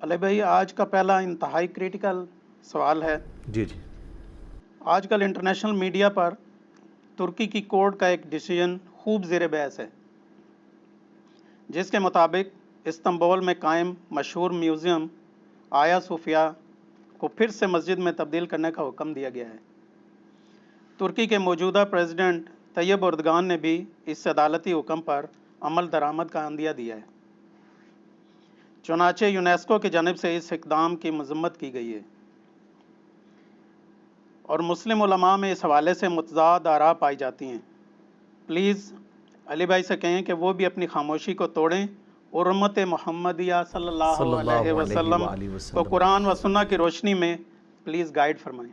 علی بھائی آج کا پہلا انتہائی کریٹیکل سوال ہے۔ جی آج کل انٹرنیشنل میڈیا پر ترکی کی کورٹ کا ایک ڈیسیژن خوب زیر بحث ہے، جس کے مطابق استنبول میں قائم مشہور میوزیم آیا صوفیہ کو پھر سے مسجد میں تبدیل کرنے کا حکم دیا گیا ہے۔ ترکی کے موجودہ پریزیڈنٹ طیب اردگان نے بھی اس عدالتی حکم پر عمل درآمد کا عندیہ دیا ہے۔ چنانچہ یونیسکو کی جانب سے اس اقدام کی مذمت کی گئی ہے، اور مسلم علماء میں اس حوالے سے متضاد آراء پائی جاتی ہیں۔ پلیز علی بھائی سے کہیں کہ وہ بھی اپنی خاموشی کو توڑیں اور امت محمدیہ صلی اللہ علیہ وسلم کو قرآن و سنہ کی روشنی میں پلیز گائیڈ فرمائیں۔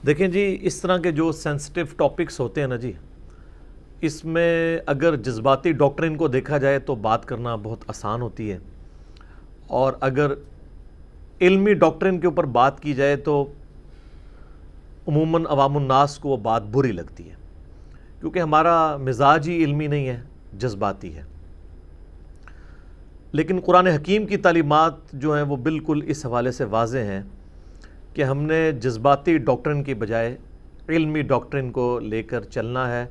دیکھیں جی، اس طرح کے جو سینسٹیو ٹاپکس ہوتے ہیں نا جی، اس میں اگر جذباتی ڈاکٹرن کو دیکھا جائے تو بات کرنا بہت آسان ہوتی ہے، اور اگر علمی ڈاکٹرن کے اوپر بات کی جائے تو عموماً عوام الناس کو وہ بات بری لگتی ہے، کیونکہ ہمارا مزاج ہی علمی نہیں ہے، جذباتی ہے۔ لیکن قرآن حکیم کی تعلیمات جو ہیں وہ بالکل اس حوالے سے واضح ہیں کہ ہم نے جذباتی ڈاکٹرن کی بجائے علمی ڈاکٹرن کو لے کر چلنا ہے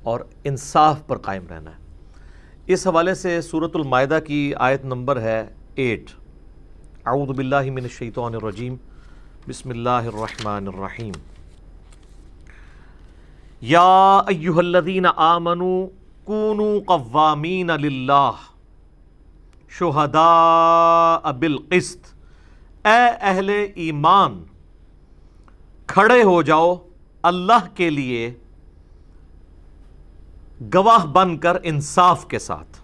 اور انصاف پر قائم رہنا ہے۔ اس حوالے سے سورۃ المائدہ کی آیت نمبر ہے 8۔ اعوذ باللہ من الشیطان الرجیم، بسم اللہ الرحمن الرحیم۔ یا ایہا الذین آمنوا کونوا قوامین للہ شہداء بالقسط، اے اہل ایمان کھڑے ہو جاؤ اللہ کے لیے گواہ بن کر انصاف کے ساتھ،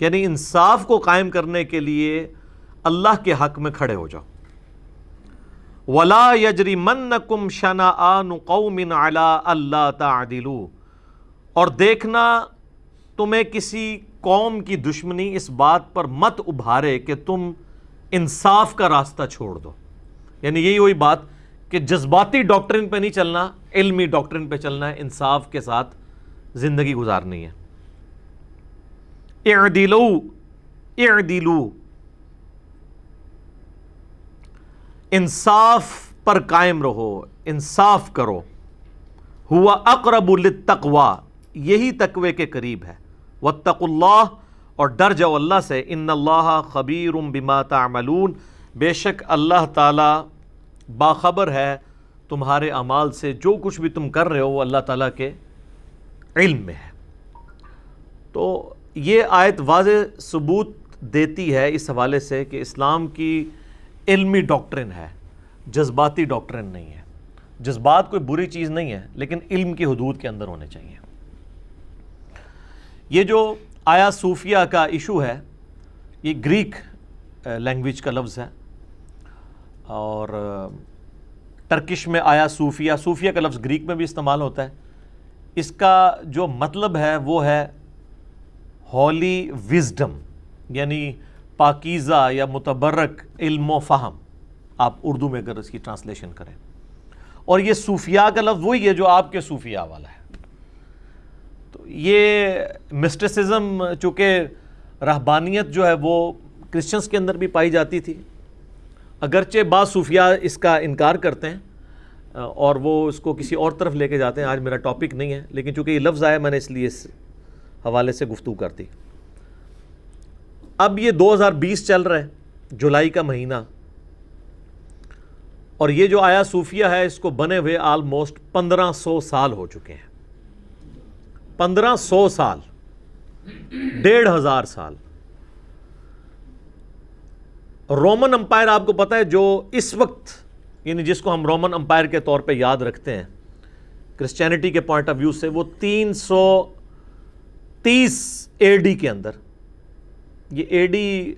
یعنی انصاف کو قائم کرنے کے لیے اللہ کے حق میں کھڑے ہو جاؤ۔ وَلَا يَجْرِمَنَّكُمْ شَنَآنُ قَوْمٍ عَلَىٰ أَلَّا تَعْدِلُوا، اور دیکھنا تمہیں کسی قوم کی دشمنی اس بات پر مت ابھارے کہ تم انصاف کا راستہ چھوڑ دو۔ یعنی یہی وہی بات کہ جذباتی ڈاکٹرن پہ نہیں چلنا، علمی ڈاکٹرن پہ چلنا ہے، انصاف کے ساتھ زندگی گزارنی ہے۔ اعدلوا، انصاف پر قائم رہو، انصاف کرو۔ ہوا اقرب للتقوی، یہی تقوی کے قریب ہے۔ واتقوا اللہ، اور ڈر جاؤ اللہ سے۔ ان اللہ خبیر بما تعملون، بے شک اللہ تعالی باخبر ہے تمہارے اعمال سے، جو کچھ بھی تم کر رہے ہو وہ اللہ تعالیٰ کے علم میں ہے۔ تو یہ آیت واضح ثبوت دیتی ہے اس حوالے سے کہ اسلام کی علمی ڈاکٹرن ہے، جذباتی ڈاکٹرن نہیں ہے۔ جذبات کوئی بری چیز نہیں ہے، لیکن علم کی حدود کے اندر ہونے چاہیے۔ یہ جو آیا صوفیہ کا ایشو ہے، یہ گریک لینگویج کا لفظ ہے، اور ٹرکش میں آیا صوفیہ، صوفیہ کا لفظ گریک میں بھی استعمال ہوتا ہے۔ اس کا جو مطلب ہے وہ ہے ہولی وزڈم، یعنی پاکیزہ یا متبرک علم و فہم، آپ اردو میں اگر اس کی ٹرانسلیشن کریں۔ اور یہ صوفیاء کا لفظ وہی ہے جو آپ کے صوفیاء والا ہے۔ تو یہ مسٹسزم، چونکہ رہبانیت جو ہے وہ کرسچنز کے اندر بھی پائی جاتی تھی، اگرچہ بعض صوفیاء اس کا انکار کرتے ہیں اور وہ اس کو کسی اور طرف لے کے جاتے ہیں۔ آج میرا ٹاپک نہیں ہے، لیکن چونکہ یہ لفظ آیا میں نے اس لیے اس حوالے سے گفتگو کر دی۔ اب یہ 2020 چل رہا ہے، جولائی کا مہینہ، اور یہ جو آیا صوفیہ ہے اس کو بنے ہوئے آلموسٹ 1500 سال ہو چکے ہیں۔ 1500 سال، 1500 سال۔ رومن امپائر آپ کو پتہ ہے جو اس وقت، یعنی جس کو ہم رومن امپائر کے طور پہ یاد رکھتے ہیں کرسچینٹی کے پوائنٹ آف ویو سے، وہ 330 اے ڈی کے اندر، یہ اے ڈی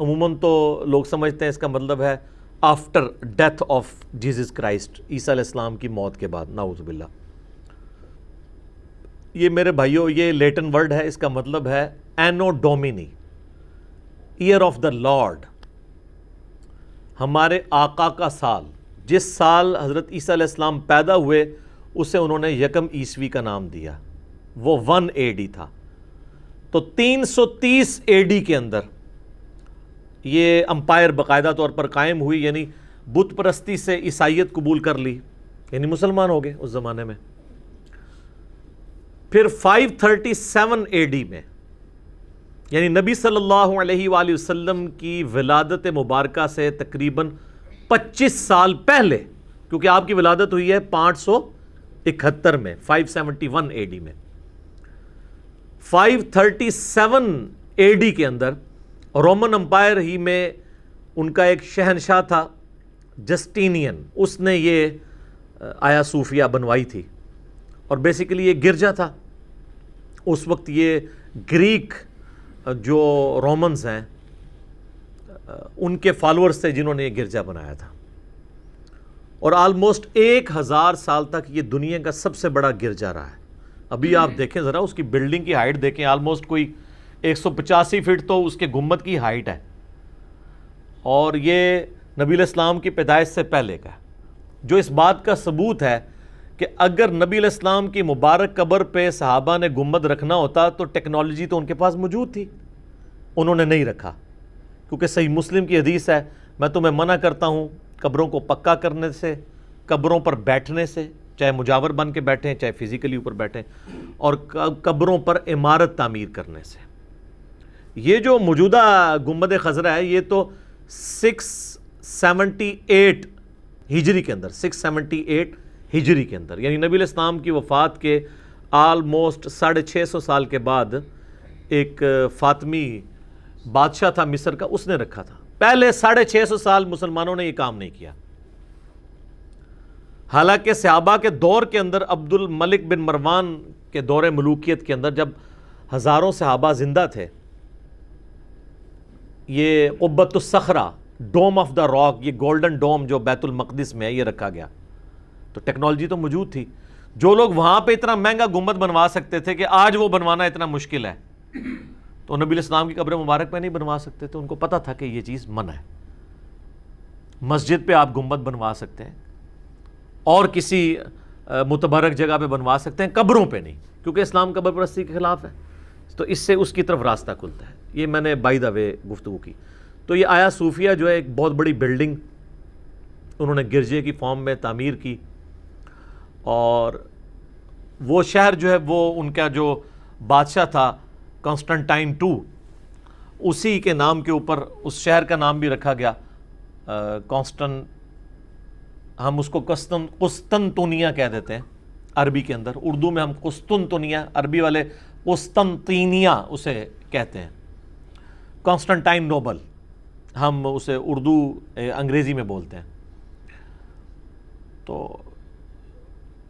عموماً تو لوگ سمجھتے ہیں اس کا مطلب ہے after death of Jesus Christ, عیسیٰ علیہ السلام کی موت کے بعد، نعوذ باللہ۔ یہ میرے بھائیوں یہ لیٹن ورڈ ہے، اس کا مطلب ہے اینو ڈومینی، ایئر آف دا لارڈ، ہمارے آقا کا سال۔ جس سال حضرت عیسیٰ علیہ السلام پیدا ہوئے اسے انہوں نے یکم عیسوی کا نام دیا، وہ 1 AD تھا۔ تو 330 AD کے اندر یہ امپائر باقاعدہ طور پر قائم ہوئی، یعنی بت پرستی سے عیسائیت قبول کر لی، یعنی مسلمان ہو گئے اس زمانے میں۔ پھر 537 اے ڈی میں، یعنی نبی صلی اللہ علیہ وآلہ وسلم کی ولادت مبارکہ سے تقریباً 25 سال پہلے، کیونکہ آپ کی ولادت ہوئی ہے 571 میں، 571 اے ڈی میں، 537 اے ڈی کے اندر رومن امپائر ہی میں ان کا ایک شہنشاہ تھا جسٹینین، اس نے یہ آیا صوفیہ بنوائی تھی، اور بیسیکلی یہ گرجا تھا۔ اس وقت یہ گریک جو رومنز ہیں ان کے فالورز تھے جنہوں نے یہ گرجا بنایا تھا، اور آلموسٹ 1000 سال تک یہ دنیا کا سب سے بڑا گرجا رہا ہے۔ ابھی آپ دیکھیں ذرا اس کی بلڈنگ کی ہائٹ دیکھیں، آلموسٹ کوئی 185 فٹ تو اس کے گنبد کی ہائٹ ہے، اور یہ نبی علیہ السلام کی پیدائش سے پہلے کا ہے، جو اس بات کا ثبوت ہے کہ اگر نبی علیہ السلام کی مبارک قبر پہ صحابہ نے گنبد رکھنا ہوتا تو ٹیکنالوجی تو ان کے پاس موجود تھی، انہوں نے نہیں رکھا، کیونکہ صحیح مسلم کی حدیث ہے، میں تمہیں منع کرتا ہوں قبروں کو پکا کرنے سے، قبروں پر بیٹھنے سے، چاہے مجاور بن کے بیٹھیں چاہے فزیکلی اوپر بیٹھیں، اور قبروں پر عمارت تعمیر کرنے سے۔ یہ جو موجودہ گنبد خضرا ہے یہ تو 678 ہجری کے اندر، 678 ہجری کے اندر، یعنی نبی علیہ السلام کی وفات کے آلموسٹ 650 سال کے بعد ایک فاطمی بادشاہ تھا مصر کا، اس نے رکھا تھا۔ پہلے 650 سال مسلمانوں نے یہ کام نہیں کیا، حالانکہ صحابہ کے دور کے اندر، عبد الملک بن مروان کے دور ملوکیت کے اندر جب ہزاروں صحابہ زندہ تھے، یہ قبۃ الصخرہ، ڈوم آف دا راک، یہ گولڈن ڈوم جو بیت المقدس میں ہے، یہ رکھا گیا، تو ٹیکنالوجی تو موجود تھی۔ جو لوگ وہاں پہ اتنا مہنگا گنبد بنوا سکتے تھے کہ آج وہ بنوانا اتنا مشکل ہے، تو نبی علیہ السلام کی قبر مبارک پہ نہیں بنوا سکتے تھے، ان کو پتہ تھا کہ یہ چیز منع ہے۔ مسجد پہ آپ گنبد بنوا سکتے ہیں، اور کسی متبرک جگہ پہ بنوا سکتے ہیں، قبروں پہ نہیں، کیونکہ اسلام قبر پرستی کے خلاف ہے، تو اس سے اس کی طرف راستہ کھلتا ہے۔ یہ میں نے بائی دا وے گفتگو کی۔ تو یہ آیا صوفیہ جو ہے ایک بہت بڑی بلڈنگ انہوں نے گرجے کی فارم میں تعمیر کی، اور وہ شہر جو ہے وہ ان کا جو بادشاہ تھا کانسٹنٹائن II، اسی کے نام کے اوپر اس شہر کا نام بھی رکھا گیا ہم اس کو قسطنطنیہ کہہ دیتے ہیں عربی کے اندر، اردو میں ہم قسطنطنیہ، عربی والے قسطنطینیہ اسے کہتے ہیں، کانسٹنٹائن نوبل ہم اسے اردو انگریزی میں بولتے ہیں۔ تو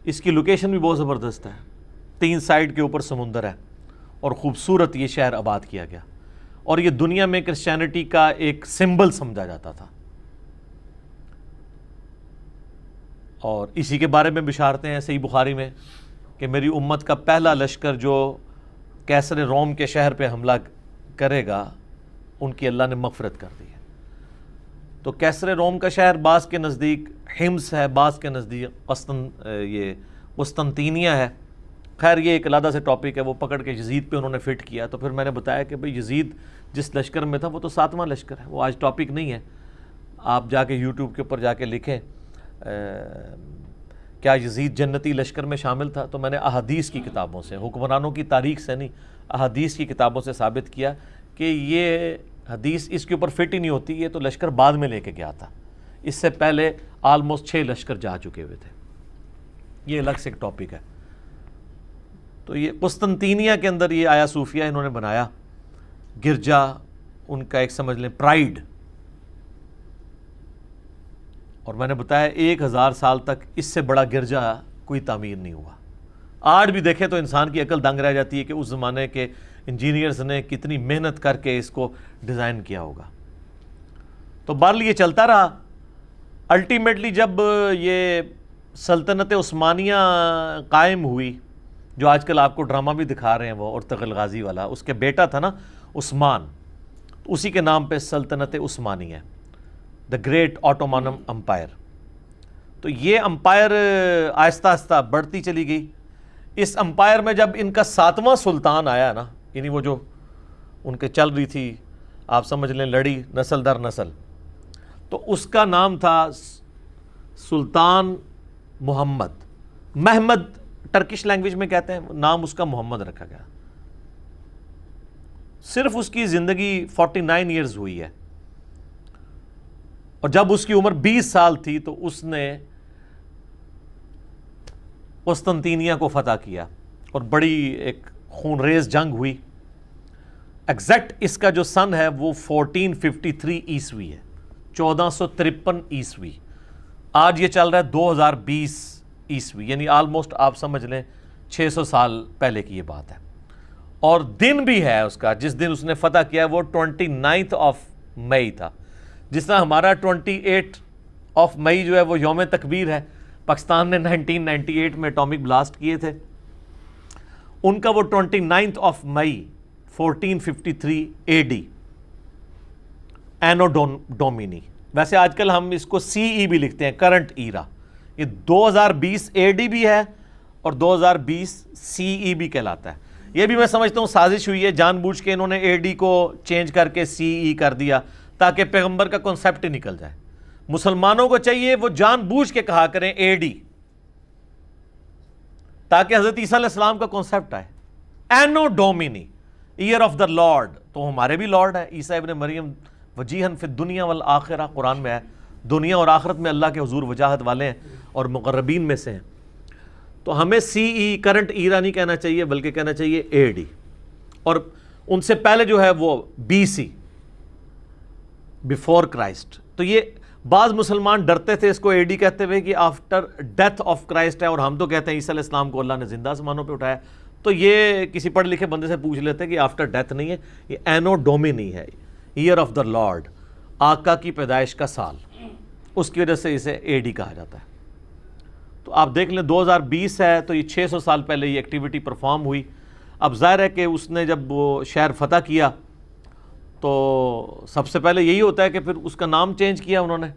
اس کی لوکیشن بھی بہت زبردست ہے، 3 سائڈ کے اوپر سمندر ہے، اور خوبصورت یہ شہر آباد کیا گیا، اور یہ دنیا میں کرسچینٹی کا ایک سمبل سمجھا جاتا تھا۔ اور اسی کے بارے میں بشارتیں ہیں صحیح بخاری میں کہ میری امت کا پہلا لشکر جو کیسر روم کے شہر پہ حملہ کرے گا ان کی اللہ نے مغفرت کر دی ہے۔ تو کیسر روم کا شہر بعض کے نزدیک حمص ہے، بعض کے نزدیک یہ قسطنطینیہ ہے۔ خیر یہ ایک علیحدہ سے ٹاپک ہے، وہ پکڑ کے یزید پہ انہوں نے فٹ کیا، تو پھر میں نے بتایا کہ بھئی یزید جس لشکر میں تھا وہ تو 7واں لشکر ہے، وہ آج ٹاپک نہیں ہے۔ آپ جا کے یوٹیوب کے اوپر جا کے لکھیں کیا یزید جنتی لشکر میں شامل تھا، تو میں نے احادیث کی کتابوں سے، حکمرانوں کی تاریخ سے نہیں، احادیث کی کتابوں سے ثابت کیا کہ یہ حدیث اس کے اوپر فٹ ہی نہیں ہوتی، یہ تو لشکر بعد میں لے کے گیا تھا، اس سے پہلے آلموسٹ 6 لشکر جا چکے ہوئے تھے۔ یہ الگ سے ایک ٹاپک ہے۔ تو یہ قسطنطینیہ کے اندر یہ آیا صوفیہ انہوں نے بنایا، گرجا ان کا ایک سمجھ لیں پرائیڈ، اور میں نے بتایا 1000 سال تک اس سے بڑا گرجا کوئی تعمیر نہیں ہوا۔ آج بھی دیکھیں تو انسان کی عقل دنگ رہ جاتی ہے کہ اس زمانے کے انجینئرز نے کتنی محنت کر کے اس کو ڈیزائن کیا ہوگا۔ تو بہرحال یہ چلتا رہا۔ الٹیمیٹلی جب یہ سلطنت عثمانیہ قائم ہوئی، جو آج کل آپ کو ڈرامہ بھی دکھا رہے ہیں وہ ارطغرل غازی والا، اس کے بیٹا تھا نا عثمان، اسی کے نام پہ سلطنت عثمانیہ، دا گریٹ آٹومانم امپائر۔ تو یہ امپائر آہستہ آہستہ بڑھتی چلی گئی۔ اس امپائر میں جب ان کا 7واں سلطان آیا نا، یعنی وہ جو ان کے چل رہی تھی آپ سمجھ لیں لڑی نسل در نسل. تو اس کا نام تھا سلطان محمد ٹرکش لینگویج میں کہتے ہیں, نام اس کا محمد رکھا گیا. صرف اس کی زندگی 49 ایئرز ہوئی ہے, اور جب اس کی عمر 20 سال تھی تو اس نے قسطنطینیہ کو فتح کیا, اور بڑی ایک خونریز جنگ ہوئی. ایگزیکٹ اس کا جو سن ہے وہ 1453 عیسوی ہے, 1453 عیسوی. آج یہ چل رہا ہے 2020 عیسوی, یعنی آلموسٹ آپ سمجھ لیں 600 سال پہلے کی یہ بات ہے. اور دن بھی ہے اس کا جس دن اس نے فتح کیا وہ 29 مئی تھا. جس طرح ہمارا 28 مئی جو ہے وہ یوم تکبیر ہے, پاکستان نے 1998 میں اٹامک بلاسٹ کیے تھے, ان کا وہ 29 مئی 1453 AD اینو ڈومینی. ویسے آج کل ہم اس کو CE بھی لکھتے ہیں, کرنٹ ایرا. یہ 2020 AD بھی ہے اور 2020 CE بھی کہلاتا ہے. یہ بھی میں سمجھتا ہوں سازش ہوئی ہے, جان بوجھ کے انہوں نے AD کو چینج کر کے CE کر دیا تاکہ پیغمبر کا کنسیپٹ ہی نکل جائے. مسلمانوں کو چاہیے وہ جان بوجھ کے کہا کریں AD, تاکہ حضرت عیسیٰ علیہ السلام کا کنسیپٹ آئے. اینو ڈومینی, ایئر آف دا لارڈ, تو ہمارے بھی لارڈ ہے عیسیٰ ابن مریم, وجیہن فی الدنیا والآخرہ, قرآن میں ہے, دنیا اور آخرت میں اللہ کے حضور وجاہت والے ہیں اور مقربین میں سے ہیں. تو ہمیں CE کرنٹ ایرا نہیں کہنا چاہیے بلکہ کہنا چاہیے AD, اور ان سے پہلے جو ہے وہ BC, بیفور کرائسٹ. تو یہ بعض مسلمان ڈرتے تھے اس کو AD کہتے ہوئے کہ آفٹر ڈیتھ آف کرائسٹ ہے, اور ہم تو کہتے ہیں عیسیٰ علیہ السلام کو اللہ نے زندہ آسمانوں پہ اٹھایا. تو یہ کسی پڑھ لکھے بندے سے پوچھ لیتے کہ آفٹر ڈیتھ نہیں ہے, یہ اینو ڈومینی ہے, ایئر آف دا لارڈ, آقا کی پیدائش کا سال, اس کی وجہ سے اسے AD کہا جاتا ہے. تو آپ دیکھ لیں 2020 ہے تو یہ 600 سال پہلے یہ ایکٹیویٹی پرفارم ہوئی. اب ظاہر ہے کہ اس نے جب وہ شہر فتح کیا تو سب سے پہلے یہی ہوتا ہے کہ پھر اس کا نام چینج کیا انہوں نے,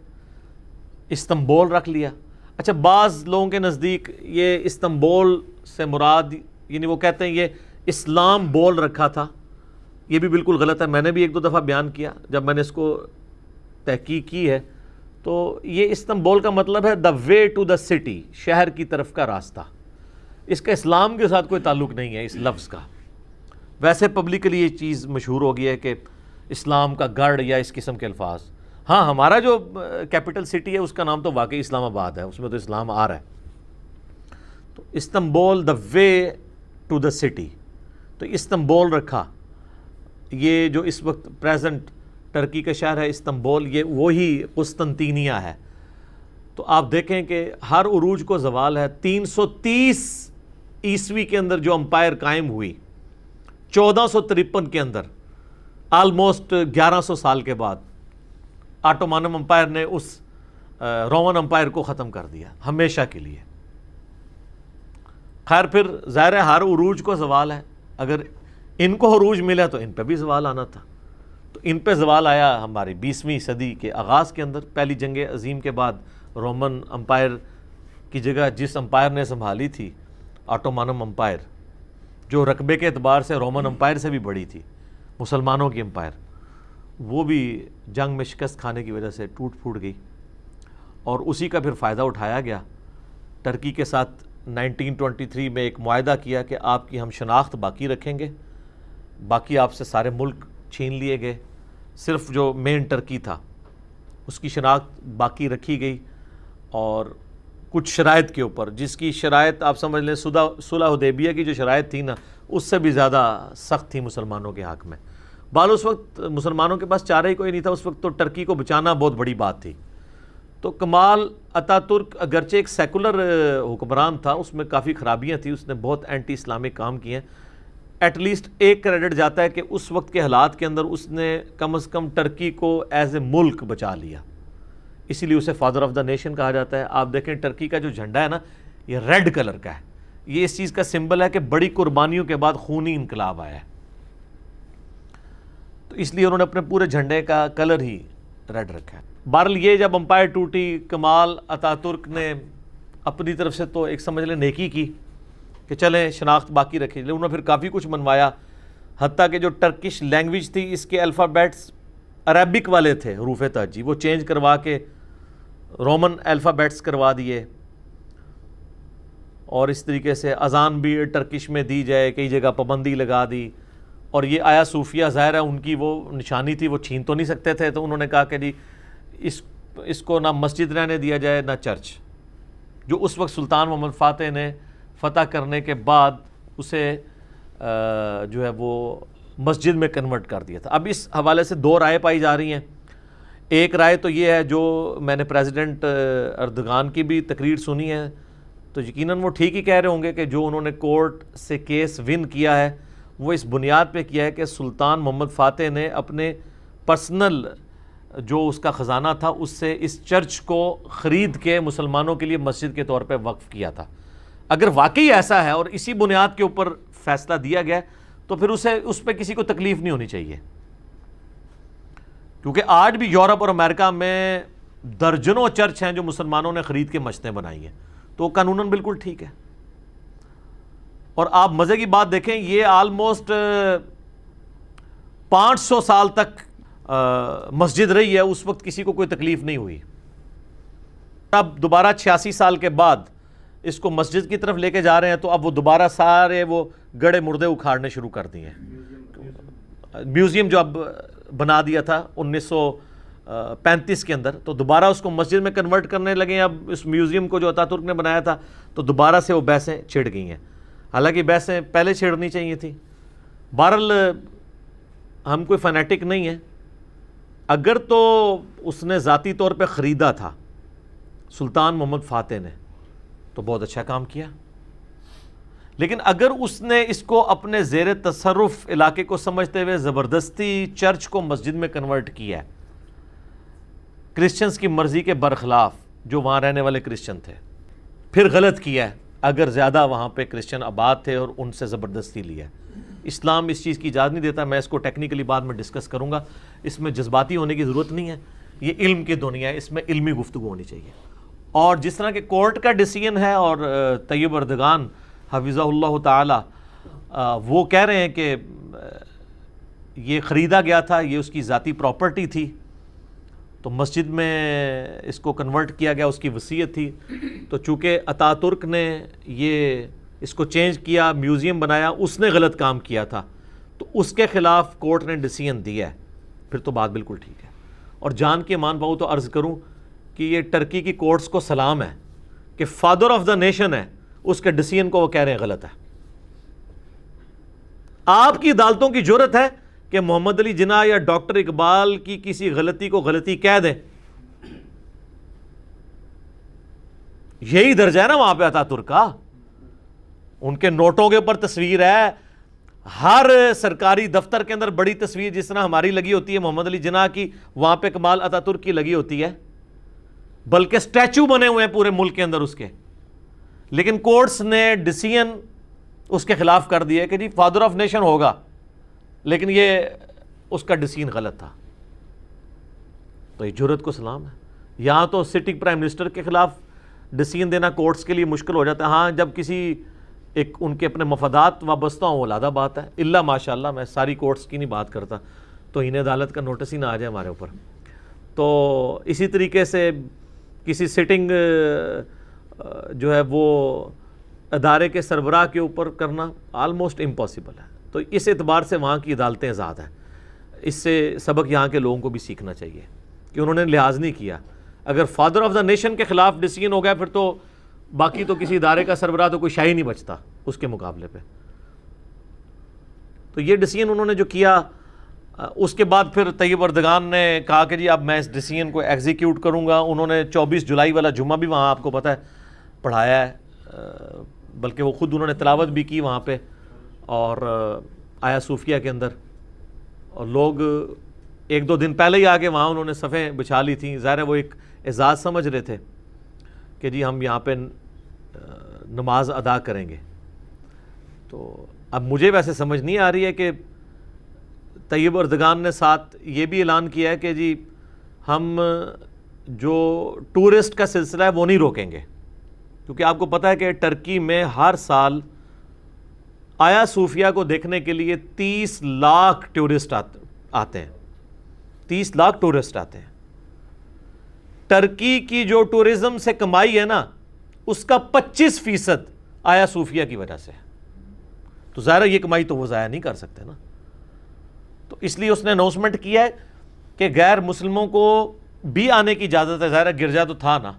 استنبول رکھ لیا. اچھا, بعض لوگوں کے نزدیک یہ استنبول سے مراد, یعنی وہ کہتے ہیں یہ اسلام بول رکھا تھا. یہ بھی بالکل غلط ہے, میں نے بھی ایک دو دفعہ بیان کیا جب میں نے اس کو تحقیق کی ہے. تو یہ استنبول کا مطلب ہے دا وے ٹو دا سٹی, شہر کی طرف کا راستہ. اس کا اسلام کے ساتھ کوئی تعلق نہیں ہے اس لفظ کا. ویسے پبلکلی یہ چیز مشہور ہو گئی ہے کہ اسلام کا گڑھ یا اس قسم کے الفاظ. ہاں, ہمارا جو کیپٹل سٹی ہے اس کا نام تو واقعی اسلام آباد ہے, اس میں تو اسلام آ رہا ہے. تو Istanbul the way to the city, تو استنبول رکھا. یہ جو اس وقت پریزنٹ ٹرکی کا شہر ہے استنبول, یہ وہی قسطنطینیہ ہے. تو آپ دیکھیں کہ ہر عروج کو زوال ہے. 330 عیسوی کے اندر جو امپائر قائم ہوئی, 1453 کے اندر, آلموسٹ 1100 سال کے بعد آٹومانم امپائر نے اس رومن امپائر کو ختم کر دیا ہمیشہ کے لیے. خیر, پھر ظاہر ہے ہر عروج کو زوال ہے. اگر ان کو عروج ملا تو ان پہ بھی زوال آنا تھا. تو ان پہ زوال آیا ہماری 20ویں صدی کے آغاز کے اندر. پہلی جنگ عظیم کے بعد رومن امپائر کی جگہ جس امپائر نے سنبھالی تھی, آٹومانم امپائر, جو رقبے کے اعتبار سے رومن امپائر سے بھی بڑی تھی, مسلمانوں کی امپائر, وہ بھی جنگ میں شکست کھانے کی وجہ سے ٹوٹ پھوٹ گئی. اور اسی کا پھر فائدہ اٹھایا گیا. ٹرکی کے ساتھ 1923 میں ایک معاہدہ کیا کہ آپ کی ہم شناخت باقی رکھیں گے, باقی آپ سے سارے ملک چھین لیے گئے, صرف جو مین ٹرکی تھا اس کی شناخت باقی رکھی گئی. اور کچھ شرائط کے اوپر, جس کی شرائط آپ سمجھ لیں صلح حدیبیہ کی جو شرائط تھی نا, اس سے بھی زیادہ سخت تھی مسلمانوں کے حق میں. بال اس وقت مسلمانوں کے پاس چارہ ہی کوئی نہیں تھا, اس وقت تو ٹرکی کو بچانا بہت بڑی بات تھی. تو کمال اتا ترک اگرچہ ایک سیکولر حکمران تھا, اس میں کافی خرابیاں تھیں, اس نے بہت اینٹی اسلامک کام کیے ہیں. ایٹ لیسٹ ایک کریڈٹ جاتا ہے کہ اس وقت کے حالات کے اندر اس نے کم از کم ٹرکی کو ایز اے ملک بچا لیا, اسی لیے اسے فادر آف دا نیشن کہا جاتا ہے. آپ دیکھیں ٹرکی کا جو جھنڈا ہے نا, یہ ریڈ کلر کا ہے. یہ اس چیز کا سمبل ہے کہ بڑی قربانیوں کے بعد خونی انقلاب آیا ہے, تو اس لیے انہوں نے اپنے پورے جھنڈے کا کلر ہی ریڈ رکھا ہے. بہرحال یہ جب امپائر ٹوٹی, کمال اتا ترک نے اپنی طرف سے تو ایک سمجھ لیں نیکی کی کہ چلیں شناخت باقی رکھیں. انہوں نے پھر کافی کچھ منوایا, حتیٰ کہ جو ٹرکش لینگویج تھی اس کے الفابیٹس عربک والے تھے حروف تہجی، وہ چینج کروا کے رومن الفابیٹس کروا دیے، اور اس طریقے سے اذان بھی ٹرکش میں دی جائے، کئی جگہ پابندی لگا دی. اور یہ آیا صوفیہ ظاہر ہے ان کی وہ نشانی تھی، وہ چھین تو نہیں سکتے تھے، تو انہوں نے کہا کہ جی اس کو نہ مسجد رہنے دیا جائے نہ چرچ، جو اس وقت سلطان محمد فاتح نے فتح کرنے کے بعد اسے جو ہے وہ مسجد میں کنورٹ کر دیا تھا. اب اس حوالے سے دو رائے پائی جا رہی ہیں. ایک رائے تو یہ ہے، جو میں نے پریزیڈنٹ اردگان کی بھی تقریر سنی ہے، تو یقیناً وہ ٹھیک ہی کہہ رہے ہوں گے کہ جو انہوں نے کورٹ سے کیس ون کیا ہے وہ اس بنیاد پہ کیا ہے کہ سلطان محمد فاتح نے اپنے پرسنل جو اس کا خزانہ تھا اس سے اس چرچ کو خرید کے مسلمانوں کے لیے مسجد کے طور پہ وقف کیا تھا. اگر واقعی ایسا ہے اور اسی بنیاد کے اوپر فیصلہ دیا گیا تو پھر اس پہ کسی کو تکلیف نہیں ہونی چاہیے، کیونکہ آج بھی یورپ اور امریکہ میں درجنوں چرچ ہیں جو مسلمانوں نے خرید کے مسجدیں بنائی ہیں، تو قانوناً بالکل ٹھیک ہے. اور آپ مزے کی بات دیکھیں، یہ آلموسٹ 500 سال تک مسجد رہی ہے، اس وقت کسی کو کوئی تکلیف نہیں ہوئی. اب دوبارہ 86 سال کے بعد اس کو مسجد کی طرف لے کے جا رہے ہیں، تو اب وہ دوبارہ سارے وہ گڑے مردے اکھاڑنے شروع کر دیے ہیں. میوزیم جو اب بنا دیا تھا 1935 کے اندر، تو دوبارہ اس کو مسجد میں کنورٹ کرنے لگے ہیں. اب اس میوزیم کو جو اتا ترک نے بنایا تھا تو دوبارہ سے وہ بحثیں چھڑ گئی ہیں، حالانکہ بحثیں پہلے چھڑنی چاہیے تھی. بہرحال ہم کوئی فنیٹک نہیں ہیں. اگر تو اس نے ذاتی طور پہ خریدا تھا سلطان محمد فاتح نے تو بہت اچھا کام کیا، لیکن اگر اس نے اس کو اپنے زیر تصرف علاقے کو سمجھتے ہوئے زبردستی چرچ کو مسجد میں کنورٹ کیا ہے، کرسچنز کی مرضی کے برخلاف جو وہاں رہنے والے کرسچن تھے، پھر غلط کیا ہے. اگر زیادہ وہاں پہ کرسچن آباد تھے اور ان سے زبردستی لیا ہے، اسلام اس چیز کی اجازت نہیں دیتا. میں اس کو ٹیکنیکلی بعد میں ڈسکس کروں گا، اس میں جذباتی ہونے کی ضرورت نہیں ہے. یہ علم کی دنیا ہے، اس میں علمی گفتگو ہونی چاہیے. اور جس طرح کہ کورٹ کا ڈیسیژن ہے، اور طیب اردگان حفظہ اللہ تعالی وہ کہہ رہے ہیں کہ یہ خریدا گیا تھا، یہ اس کی ذاتی پراپرٹی تھی، تو مسجد میں اس کو کنورٹ کیا گیا، اس کی وصیت تھی. تو چونکہ اتا ترک نے یہ اس کو چینج کیا، میوزیم بنایا، اس نے غلط کام کیا تھا، تو اس کے خلاف کورٹ نے ڈیسیژن دیا ہے، پھر تو بات بالکل ٹھیک ہے. اور جان کے مان پاؤں تو عرض کروں کہ یہ ٹرکی کی کورٹس کو سلام ہے کہ فادر آف دا نیشن ہے، اس کے ڈیسیژن کو وہ کہہ رہے ہیں غلط ہے. آپ کی عدالتوں کی جرت ہے کہ محمد علی جناح یا ڈاکٹر اقبال کی کسی غلطی کو غلطی کہہ دیں. یہی درجہ ہے نا وہاں پہ اتا ترک کا. ان کے نوٹوں کے اوپر تصویر ہے، ہر سرکاری دفتر کے اندر بڑی تصویر جس طرح ہماری لگی ہوتی ہے محمد علی جناح کی، وہاں پہ کمال اتا ترک کی لگی ہوتی ہے، بلکہ سٹیچو بنے ہوئے ہیں پورے ملک کے اندر اس کے. لیکن کورٹس نے ڈیسیژن اس کے خلاف کر دیا کہ جی فادر آف نیشن ہوگا، لیکن یہ اس کا ڈیسیژن غلط تھا. تو یہ جرت کو سلام ہے. یہاں تو سٹنگ پرائم منسٹر کے خلاف ڈیسیژن دینا کورٹس کے لیے مشکل ہو جاتا ہے. ہاں جب کسی ایک ان کے اپنے مفادات وابستہ ہوں وہ علیحدہ بات ہے، اللہ ماشاء اللہ میں ساری کورٹس کی نہیں بات کرتا، تو انہیں عدالت کا نوٹس ہی نہ آ جائے ہمارے اوپر. تو اسی طریقے سے کسی سٹنگ جو ہے وہ ادارے کے سربراہ کے اوپر کرنا آلموسٹ امپاسبل ہے. تو اس اعتبار سے وہاں کی عدالتیں آزاد ہیں. اس سے سبق یہاں کے لوگوں کو بھی سیکھنا چاہیے کہ انہوں نے لحاظ نہیں کیا. اگر فادر آف دا نیشن کے خلاف ڈیسیژن ہو گیا پھر تو باقی تو کسی ادارے کا سربراہ تو کوئی شاہی نہیں بچتا اس کے مقابلے پہ. تو یہ ڈیسیژن انہوں نے جو کیا، اس کے بعد پھر طیب اردگان نے کہا کہ جی اب میں اس ڈیسیژن کو ایگزیکیوٹ کروں گا. انہوں نے 24 جولائی والا جمعہ بھی وہاں آپ کو پتہ ہے پڑھایا ہے، بلکہ وہ خود انہوں نے تلاوت بھی کی وہاں پہ اور آیا صوفیہ کے اندر. اور لوگ ایک دو دن پہلے ہی آگے وہاں انہوں نے صفیں بچھا لی تھیں. ظاہر ہے وہ ایک اعزاز سمجھ رہے تھے کہ جی ہم یہاں پہ نماز ادا کریں گے. تو اب مجھے ویسے سمجھ نہیں آ رہی ہے کہ طیب اردگان نے ساتھ یہ بھی اعلان کیا ہے کہ جی ہم جو ٹورسٹ کا سلسلہ ہے وہ نہیں روکیں گے، کیونکہ آپ کو پتہ ہے کہ ٹرکی میں ہر سال آیا صوفیہ کو دیکھنے کے لیے 30 لاکھ ٹورسٹ آتے ہیں. 30 لاکھ ٹورسٹ آتے ہیں. ٹرکی کی جو ٹورزم سے کمائی ہے نا اس کا 25% آیا صوفیہ کی وجہ سے. تو ظاہر یہ کمائی تو وہ ضائع نہیں کر سکتے نا. تو اس لیے اس نے اناؤنسمنٹ کیا ہے کہ غیر مسلموں کو بھی آنے کی اجازت ہے. ظاہر گرجا تو تھا نا,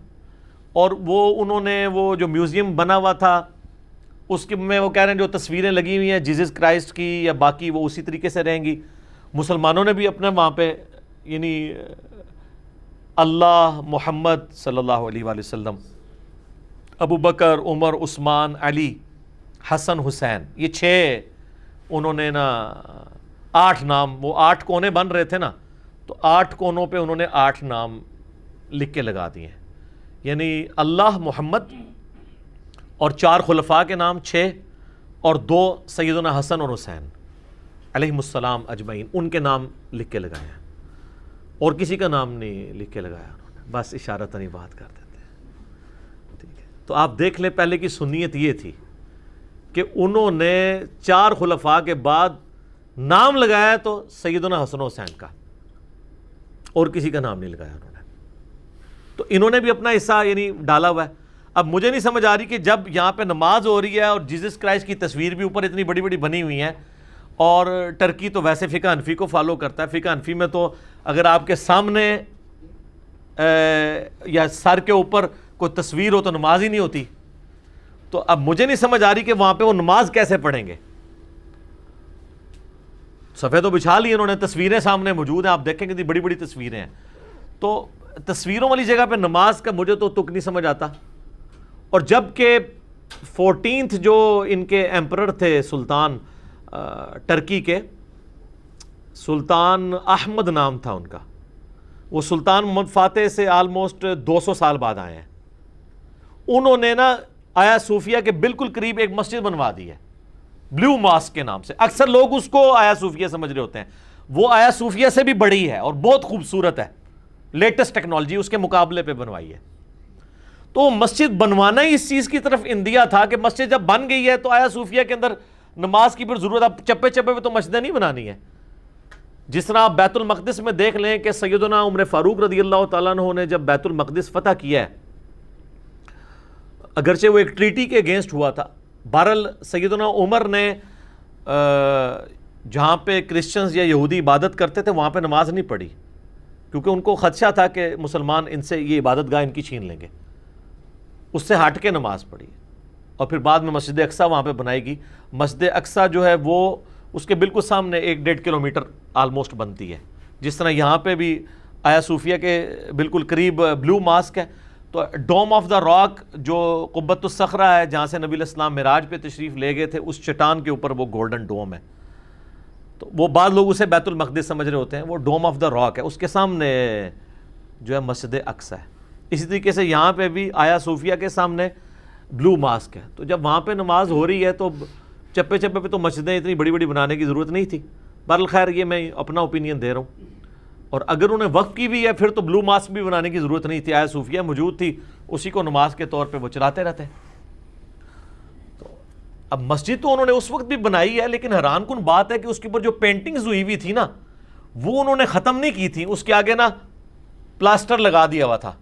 اور وہ انہوں نے وہ جو میوزیم بنا ہوا تھا اس کے میں وہ کہہ رہے ہیں جو تصویریں لگی ہوئی ہیں جیزس کرائسٹ کی یا باقی وہ اسی طریقے سے رہیں گی. مسلمانوں نے بھی اپنے وہاں پہ یعنی اللہ, محمد صلی اللہ علیہ وآلہ وسلم, ابو بکر, عمر, عثمان, علی, حسن, حسین, یہ 6 انہوں نے نا 8 نام, وہ 8 کونے بن رہے تھے نا, تو 8 کونوں پہ انہوں نے 8 نام لکھ کے لگا دیے ہیں. یعنی اللہ, محمد اور 4 خلفاء کے نام 6 اور 2 سیدنا حسن اور حسین علیہم السلام اجمعین, ان کے نام لکھ کے لگائے ہیں. اور کسی کا نام نہیں لکھ کے لگایا انہوں نے, بس اشارتاً ہی بات کر دیتے ہیں. ٹھیک ہے, تو آپ دیکھ لیں پہلے کی سنیت یہ تھی کہ انہوں نے 4 خلفاء کے بعد نام لگایا تو سیدنا حسن و حسین کا, اور کسی کا نام نہیں لگایا انہوں نے. تو انہوں نے بھی اپنا حصہ یعنی ڈالا ہوا ہے. اب مجھے نہیں سمجھ آ رہی کہ جب یہاں پہ نماز ہو رہی ہے اور جیزس کرائسٹ کی تصویر بھی اوپر اتنی بڑی بڑی بنی ہوئی ہیں, اور ٹرکی تو ویسے فقہ حنفی کو فالو کرتا ہے. فقہ حنفی میں تو اگر آپ کے سامنے یا سر کے اوپر کوئی تصویر ہو تو نماز ہی نہیں ہوتی. تو اب مجھے نہیں سمجھ آ رہی کہ وہاں پہ وہ نماز کیسے پڑھیں گے. صفحے تو بچھا لی انہوں نے, تصویریں سامنے موجود ہیں, آپ دیکھیں کہ بڑی بڑی تصویریں ہیں. تو تصویروں والی جگہ پہ نماز کا مجھے تو تک نہیں سمجھ آتا. اور جب کہ 14th جو ان کے ایمپرر تھے سلطان ٹرکی کے, سلطان احمد نام تھا ان کا, وہ سلطان محمد فاتح سے آلموسٹ 200 سال بعد آئے ہیں. انہوں نے نا آیا صوفیہ کے بالکل قریب ایک مسجد بنوا دی ہے بلیو ماسک کے نام سے. اکثر لوگ اس کو آیا صوفیہ سمجھ رہے ہوتے ہیں, وہ آیا صوفیہ سے بھی بڑی ہے اور بہت خوبصورت ہے, لیٹسٹ ٹیکنالوجی اس کے مقابلے پہ بنوائی ہے. تو مسجد بنوانا ہی اس چیز کی طرف اندیا تھا کہ مسجد جب بن گئی ہے تو آیا صوفیہ کے اندر نماز کی پھر ضرورت, اب چپے چپے پہ تو مسجدیں نہیں بنانی ہے. جس طرح آپ بیت المقدس میں دیکھ لیں کہ سیدنا عمر فاروق رضی اللہ تعالیٰ عنہ نے جب بیت المقدس فتح کیا ہے, اگرچہ وہ ایک ٹریٹی کے اگینسٹ ہوا تھا, بہرحال سیدنا عمر نے جہاں پہ کرسچنز یا یہودی عبادت کرتے تھے وہاں پہ نماز نہیں پڑھی, کیونکہ ان کو خدشہ تھا کہ مسلمان ان سے یہ عبادت گاہ ان کی چھین لیں گے. اس سے ہٹ کے نماز پڑھی, اور پھر بعد میں مسجد اقصیٰ وہاں پہ بنائی گئی. مسجد اقصیٰ جو ہے وہ اس کے بالکل سامنے 1-1.5 کلومیٹر آلموسٹ بنتی ہے. جس طرح یہاں پہ بھی آیا صوفیہ کے بالکل قریب بلیو ماسک ہے, تو ڈوم آف دا راک جو قبۃ الصخرہ ہے جہاں سے نبی علیہ السلام معراج پہ تشریف لے گئے تھے, اس چٹان کے اوپر وہ گولڈن ڈوم ہے. تو وہ بعض لوگ اسے بیت المقدس سمجھ رہے ہوتے ہیں, وہ ڈوم آف دا راک ہے, اس کے سامنے جو ہے مسجد اقصیٰ ہے. اسی طریقے سے یہاں پہ بھی آیا صوفیہ کے سامنے بلیو ماسک ہے. تو جب وہاں پہ نماز ہو رہی ہے تو چپے چپے پہ تو مسجدیں اتنی بڑی بڑی بنانے کی ضرورت نہیں تھی. بہرحال خیر یہ میں اپنا اوپینین دے رہا ہوں, اور اگر انہیں وقف کی بھی ہے پھر تو بلیو ماسک بھی بنانے کی ضرورت نہیں تھی. آیا صوفیہ موجود تھی, اسی کو نماز کے طور پہ وہ چلاتے رہتے ہیں. تو اب مسجد تو انہوں نے اس وقت بھی بنائی ہے, لیکن حیران کن بات ہے کہ اس کے اوپر جو پینٹنگز ہوئی ہوئی تھی نا وہ انہوں نے ختم نہیں کی تھی, اس کے آگے نا پلاسٹر لگا دیا ہوا تھا.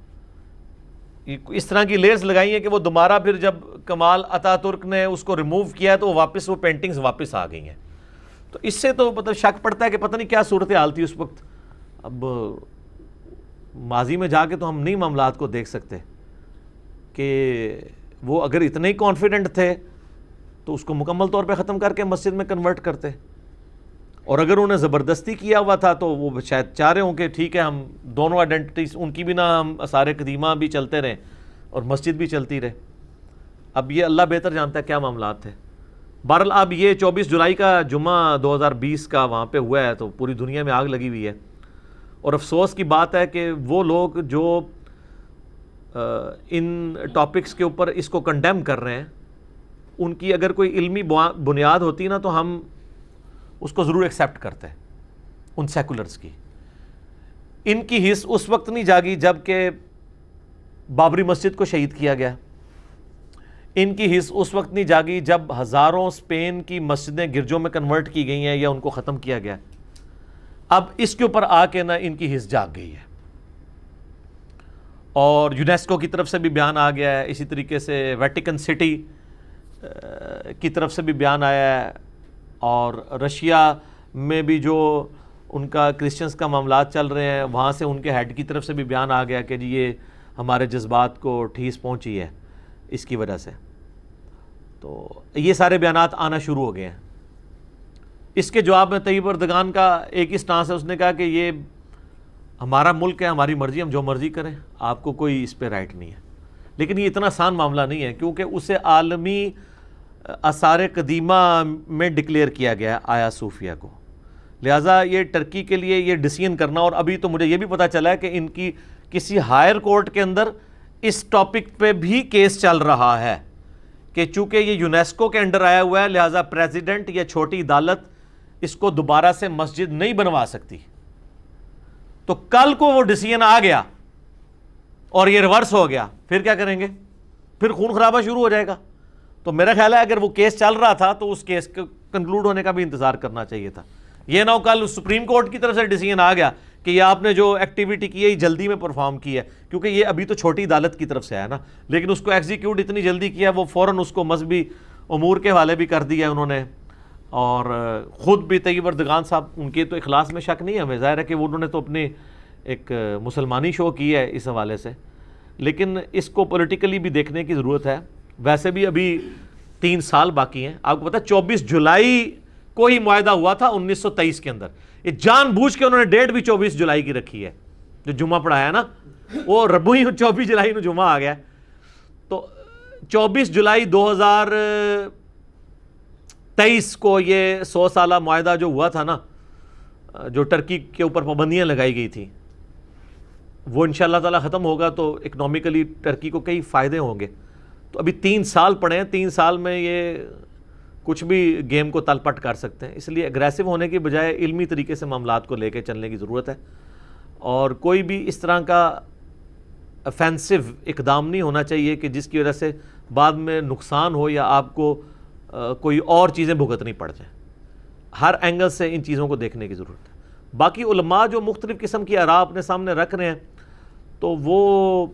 اس طرح کی لیئرز لگائی ہیں کہ وہ دوبارہ پھر جب کمال اتا ترک نے اس کو ریموو کیا ہے تو واپس وہ پینٹنگز واپس آ گئی ہیں. تو اس سے تو مطلب شک پڑتا ہے کہ پتہ نہیں کیا صورتحال تھی اس وقت. اب ماضی میں جا کے تو ہم نہیں معاملات کو دیکھ سکتے کہ وہ اگر اتنے ہی کانفیڈنٹ تھے تو اس کو مکمل طور پہ ختم کر کے مسجد میں کنورٹ کرتے, اور اگر انہیں زبردستی کیا ہوا تھا تو وہ شاید چاہ رہے ہوں کہ ٹھیک ہے ہم دونوں آئیڈینٹیز ان کی بھی نہ, ہم آثار قدیمہ بھی چلتے رہیں اور مسجد بھی چلتی رہے. اب یہ اللہ بہتر جانتا ہے کیا معاملات تھے. بہرحال اب یہ 24 جولائی کا جمعہ 2020 کا وہاں پہ ہوا ہے تو پوری دنیا میں آگ لگی ہوئی ہے, اور افسوس کی بات ہے کہ وہ لوگ جو ان ٹاپکس کے اوپر اس کو کنڈیم کر رہے ہیں ان کی اگر کوئی علمی بنیاد ہوتی نا تو ہم اس کو ضرور ایکسیپٹ کرتے ہیں. ان سیکولرز کی ان کی حص اس وقت نہیں جاگی جب کہ بابری مسجد کو شہید کیا گیا, ان کی حص اس وقت نہیں جاگی جب ہزاروں اسپین کی مسجدیں گرجوں میں کنورٹ کی گئی ہیں یا ان کو ختم کیا گیا. اب اس کے اوپر آ کے نا ان کی حس جاگ گئی ہے، اور یونیسکو کی طرف سے بھی بیان آ گیا ہے، اسی طریقے سے ویٹیکن سٹی کی طرف سے بھی بیان آیا ہے، اور رشیا میں بھی جو ان کا کرسچنز کا معاملات چل رہے ہیں وہاں سے ان کے ہیڈ کی طرف سے بھی بیان آ گیا کہ جی یہ ہمارے جذبات کو ٹھیس پہنچی ہے اس کی وجہ سے۔ تو یہ سارے بیانات آنا شروع ہو گئے ہیں۔ اس کے جواب میں طیب اردگان کا ایک ہی سٹانس ہے، اس نے کہا کہ یہ ہمارا ملک ہے، ہماری مرضی، ہم جو مرضی کریں، آپ کو کوئی اس پہ رائٹ نہیں ہے۔ لیکن یہ اتنا آسان معاملہ نہیں ہے، کیونکہ اسے عالمی آثار قدیمہ میں ڈکلیئر کیا گیا ہے آیا صوفیہ کو، لہٰذا یہ ٹرکی کے لیے یہ ڈیسیژن کرنا، اور ابھی تو مجھے یہ بھی پتہ چلا ہے کہ ان کی کسی ہائر کورٹ کے اندر اس ٹاپک پہ بھی کیس چل رہا ہے کہ چونکہ یہ یونیسکو کے انڈر آیا ہوا ہے لہٰذا پریزیڈنٹ یا چھوٹی عدالت اس کو دوبارہ سے مسجد نہیں بنوا سکتی۔ تو کل کو وہ ڈیسیژن آ گیا اور یہ ریورس ہو گیا، پھر کیا کریں گے؟ پھر خون خرابہ شروع ہو جائے گا۔ تو میرا خیال ہے اگر وہ کیس چل رہا تھا تو اس کیس کو کنکلوڈ ہونے کا بھی انتظار کرنا چاہیے تھا، یہ نہ ہو کل سپریم کورٹ کی طرف سے ڈیسیژن آ گیا کہ یہ آپ نے جو ایکٹیویٹی کی ہے یہ جلدی میں پرفارم کی ہے، کیونکہ یہ ابھی تو چھوٹی عدالت کی طرف سے آیا نا، لیکن اس کو ایگزیکیوٹ اتنی جلدی کیا وہ فوراً اس کو مذہبی امور کے حوالے بھی کر دیا انہوں نے۔ اور خود بھی طیب اردگان صاحب، ان کے تو اخلاص میں شک نہیں ہے ہمیں، ظاہر ہے کہ انہوں نے تو اپنی ایک مسلمانی شو کی ہے اس حوالے سے، لیکن اس کو پولیٹیکلی بھی دیکھنے کی ضرورت ہے۔ ویسے بھی ابھی 3 سال باقی ہیں، آپ کو پتہ ہے 24 جولائی کو ہی معاہدہ ہوا تھا 1923 کے اندر، یہ جان بوجھ کے انہوں نے ڈیٹ بھی 24 جولائی کی رکھی ہے، جو جمعہ پڑھایا نا وہ ربو ہی 24 جولائی کو جمعہ آ گیا۔ تو 24 جولائی 2023 کو یہ 100 سالہ معاہدہ جو ہوا تھا نا، جو ٹرکی کے اوپر پابندیاں لگائی گئی تھی، وہ انشاءاللہ تعالی ختم ہوگا تو اکنومیکلی ٹرکی کو کئی فائدے ہوں گے۔ تو ابھی 3 سال پڑے ہیں، 3 سال میں یہ کچھ بھی گیم کو تل پٹ کر سکتے ہیں، اس لیے اگریسو ہونے کی بجائے علمی طریقے سے معاملات کو لے کے چلنے کی ضرورت ہے، اور کوئی بھی اس طرح کا افینسو اقدام نہیں ہونا چاہیے کہ جس کی وجہ سے بعد میں نقصان ہو یا آپ کو کوئی اور چیزیں بھگتنی پڑ جائیں۔ ہر اینگل سے ان چیزوں کو دیکھنے کی ضرورت ہے۔ باقی علماء جو مختلف قسم کی آراء اپنے سامنے رکھ رہے ہیں تو وہ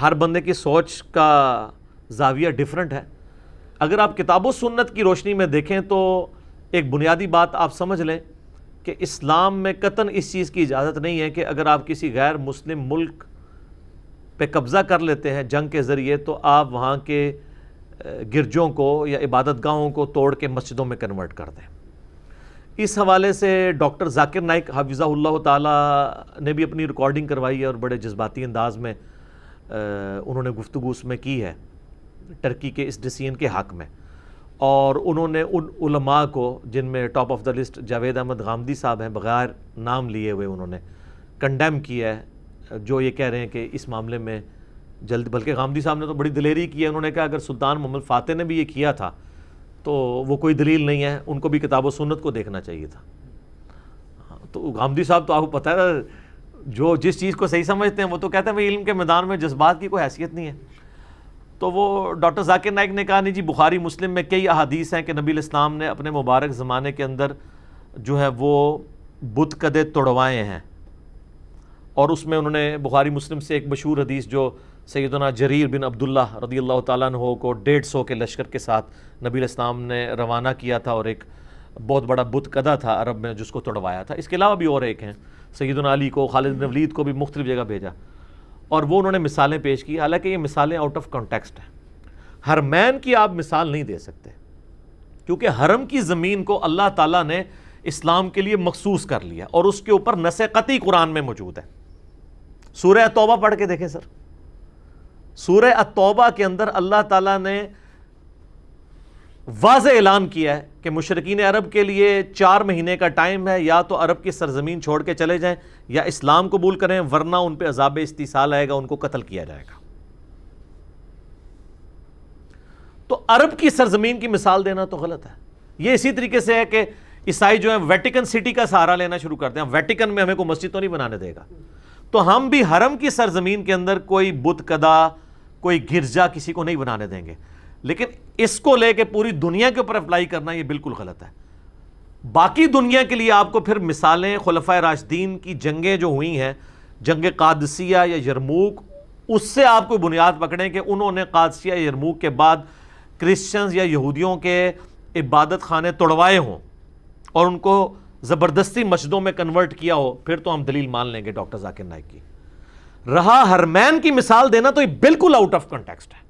ہر بندے کی سوچ کا زاویہ ڈیفرنٹ ہے۔ اگر آپ کتاب و سنت کی روشنی میں دیکھیں تو ایک بنیادی بات آپ سمجھ لیں کہ اسلام میں قطعاً اس چیز کی اجازت نہیں ہے کہ اگر آپ کسی غیر مسلم ملک پہ قبضہ کر لیتے ہیں جنگ کے ذریعے تو آپ وہاں کے گرجوں کو یا عبادت گاہوں کو توڑ کے مسجدوں میں کنورٹ کر دیں۔ اس حوالے سے ڈاکٹر ذاکر نائک حفظہ اللہ تعالی نے بھی اپنی ریکارڈنگ کروائی ہے اور بڑے جذباتی انداز میں انہوں نے گفتگو اس میں کی ہے ٹرکی کے اس ڈیسیژن کے حق میں، اور انہوں نے ان علماء کو جن میں top of the list Javed Ahmad Ghamidi صاحب ہیں، بغیر نام لیے ہوئے انہوں نے کنڈیم کیا ہے، جو یہ کہہ رہے ہیں کہ اس معاملے میں جلد، بلکہ غامدی صاحب نے تو بڑی دلیری کی ہے، انہوں نے کہا اگر سلطان محمد فاتح نے بھی یہ کیا تھا تو وہ کوئی دلیل نہیں ہے، ان کو بھی کتاب و سنت کو دیکھنا چاہیے تھا۔ تو غامدی صاحب تو آپ کو پتہ ہے جو جس چیز کو صحیح سمجھتے ہیں وہ تو کہتے ہیں بھائی علم کے میدان میں جذبات کی کوئی حیثیت نہیں ہے۔ تو وہ ڈاکٹر ذاکر نائک نے کہا نہیں جی بخاری مسلم میں کئی احادیث ہیں کہ نبی علیہ السلام نے اپنے مبارک زمانے کے اندر جو ہے وہ بت قدے توڑوائے ہیں، اور اس میں انہوں نے بخاری مسلم سے ایک مشہور حدیث جو سیدنا جریر بن عبداللہ رضی اللہ تعالیٰ عنہ کو 150 کے لشکر کے ساتھ نبی علیہ السلام نے روانہ کیا تھا، اور ایک بہت بڑا بت قدا تھا عرب میں جس کو توڑوایا تھا۔ اس کے علاوہ بھی اور ایک ہیں، سیدنا علی کو، خالد بن ولید کو بھی مختلف جگہ بھیجا، اور وہ انہوں نے مثالیں پیش کی، حالانکہ یہ مثالیں آؤٹ آف کانٹیکسٹ ہیں۔ حرمین کی آپ مثال نہیں دے سکتے کیونکہ حرم کی زمین کو اللہ تعالیٰ نے اسلام کے لیے مخصوص کر لیا، اور اس کے اوپر نص قطعی قرآن میں موجود ہے۔ سورہ التوبہ پڑھ کے دیکھیں سر، سورہ التوبہ کے اندر اللہ تعالیٰ نے واضح اعلان کیا ہے کہ مشرکین عرب کے لیے 4 مہینے کا ٹائم ہے، یا تو عرب کی سرزمین چھوڑ کے چلے جائیں یا اسلام قبول کریں، ورنہ ان پہ عذاب استیصال آئے گا، ان کو قتل کیا جائے گا۔ تو عرب کی سرزمین کی مثال دینا تو غلط ہے۔ یہ اسی طریقے سے ہے کہ عیسائی جو ہیں ویٹیکن سٹی کا سہارا لینا شروع کرتے ہیں، ویٹیکن میں ہمیں کوئی مسجد تو نہیں بنانے دے گا، تو ہم بھی حرم کی سرزمین کے اندر کوئی بت قدا، کوئی گرجا کسی کو نہیں بنانے دیں گے، لیکن اس کو لے کے پوری دنیا کے اوپر اپلائی کرنا یہ بالکل غلط ہے۔ باقی دنیا کے لیے آپ کو پھر مثالیں خلفائے راشدین کی جنگیں جو ہوئی ہیں، جنگ قادسیہ یا یرموک، اس سے آپ کو بنیاد پکڑیں کہ انہوں نے قادسیہ یا یرموک کے بعد کرسچنز یا یہودیوں کے عبادت خانے توڑوائے ہوں اور ان کو زبردستی مسجدوں میں کنورٹ کیا ہو، پھر تو ہم دلیل مان لیں گے ڈاکٹر ذاکر نائک کی۔ رہا حرمین کی مثال دینا تو یہ بالکل آؤٹ آف کنٹیکسٹ ہے۔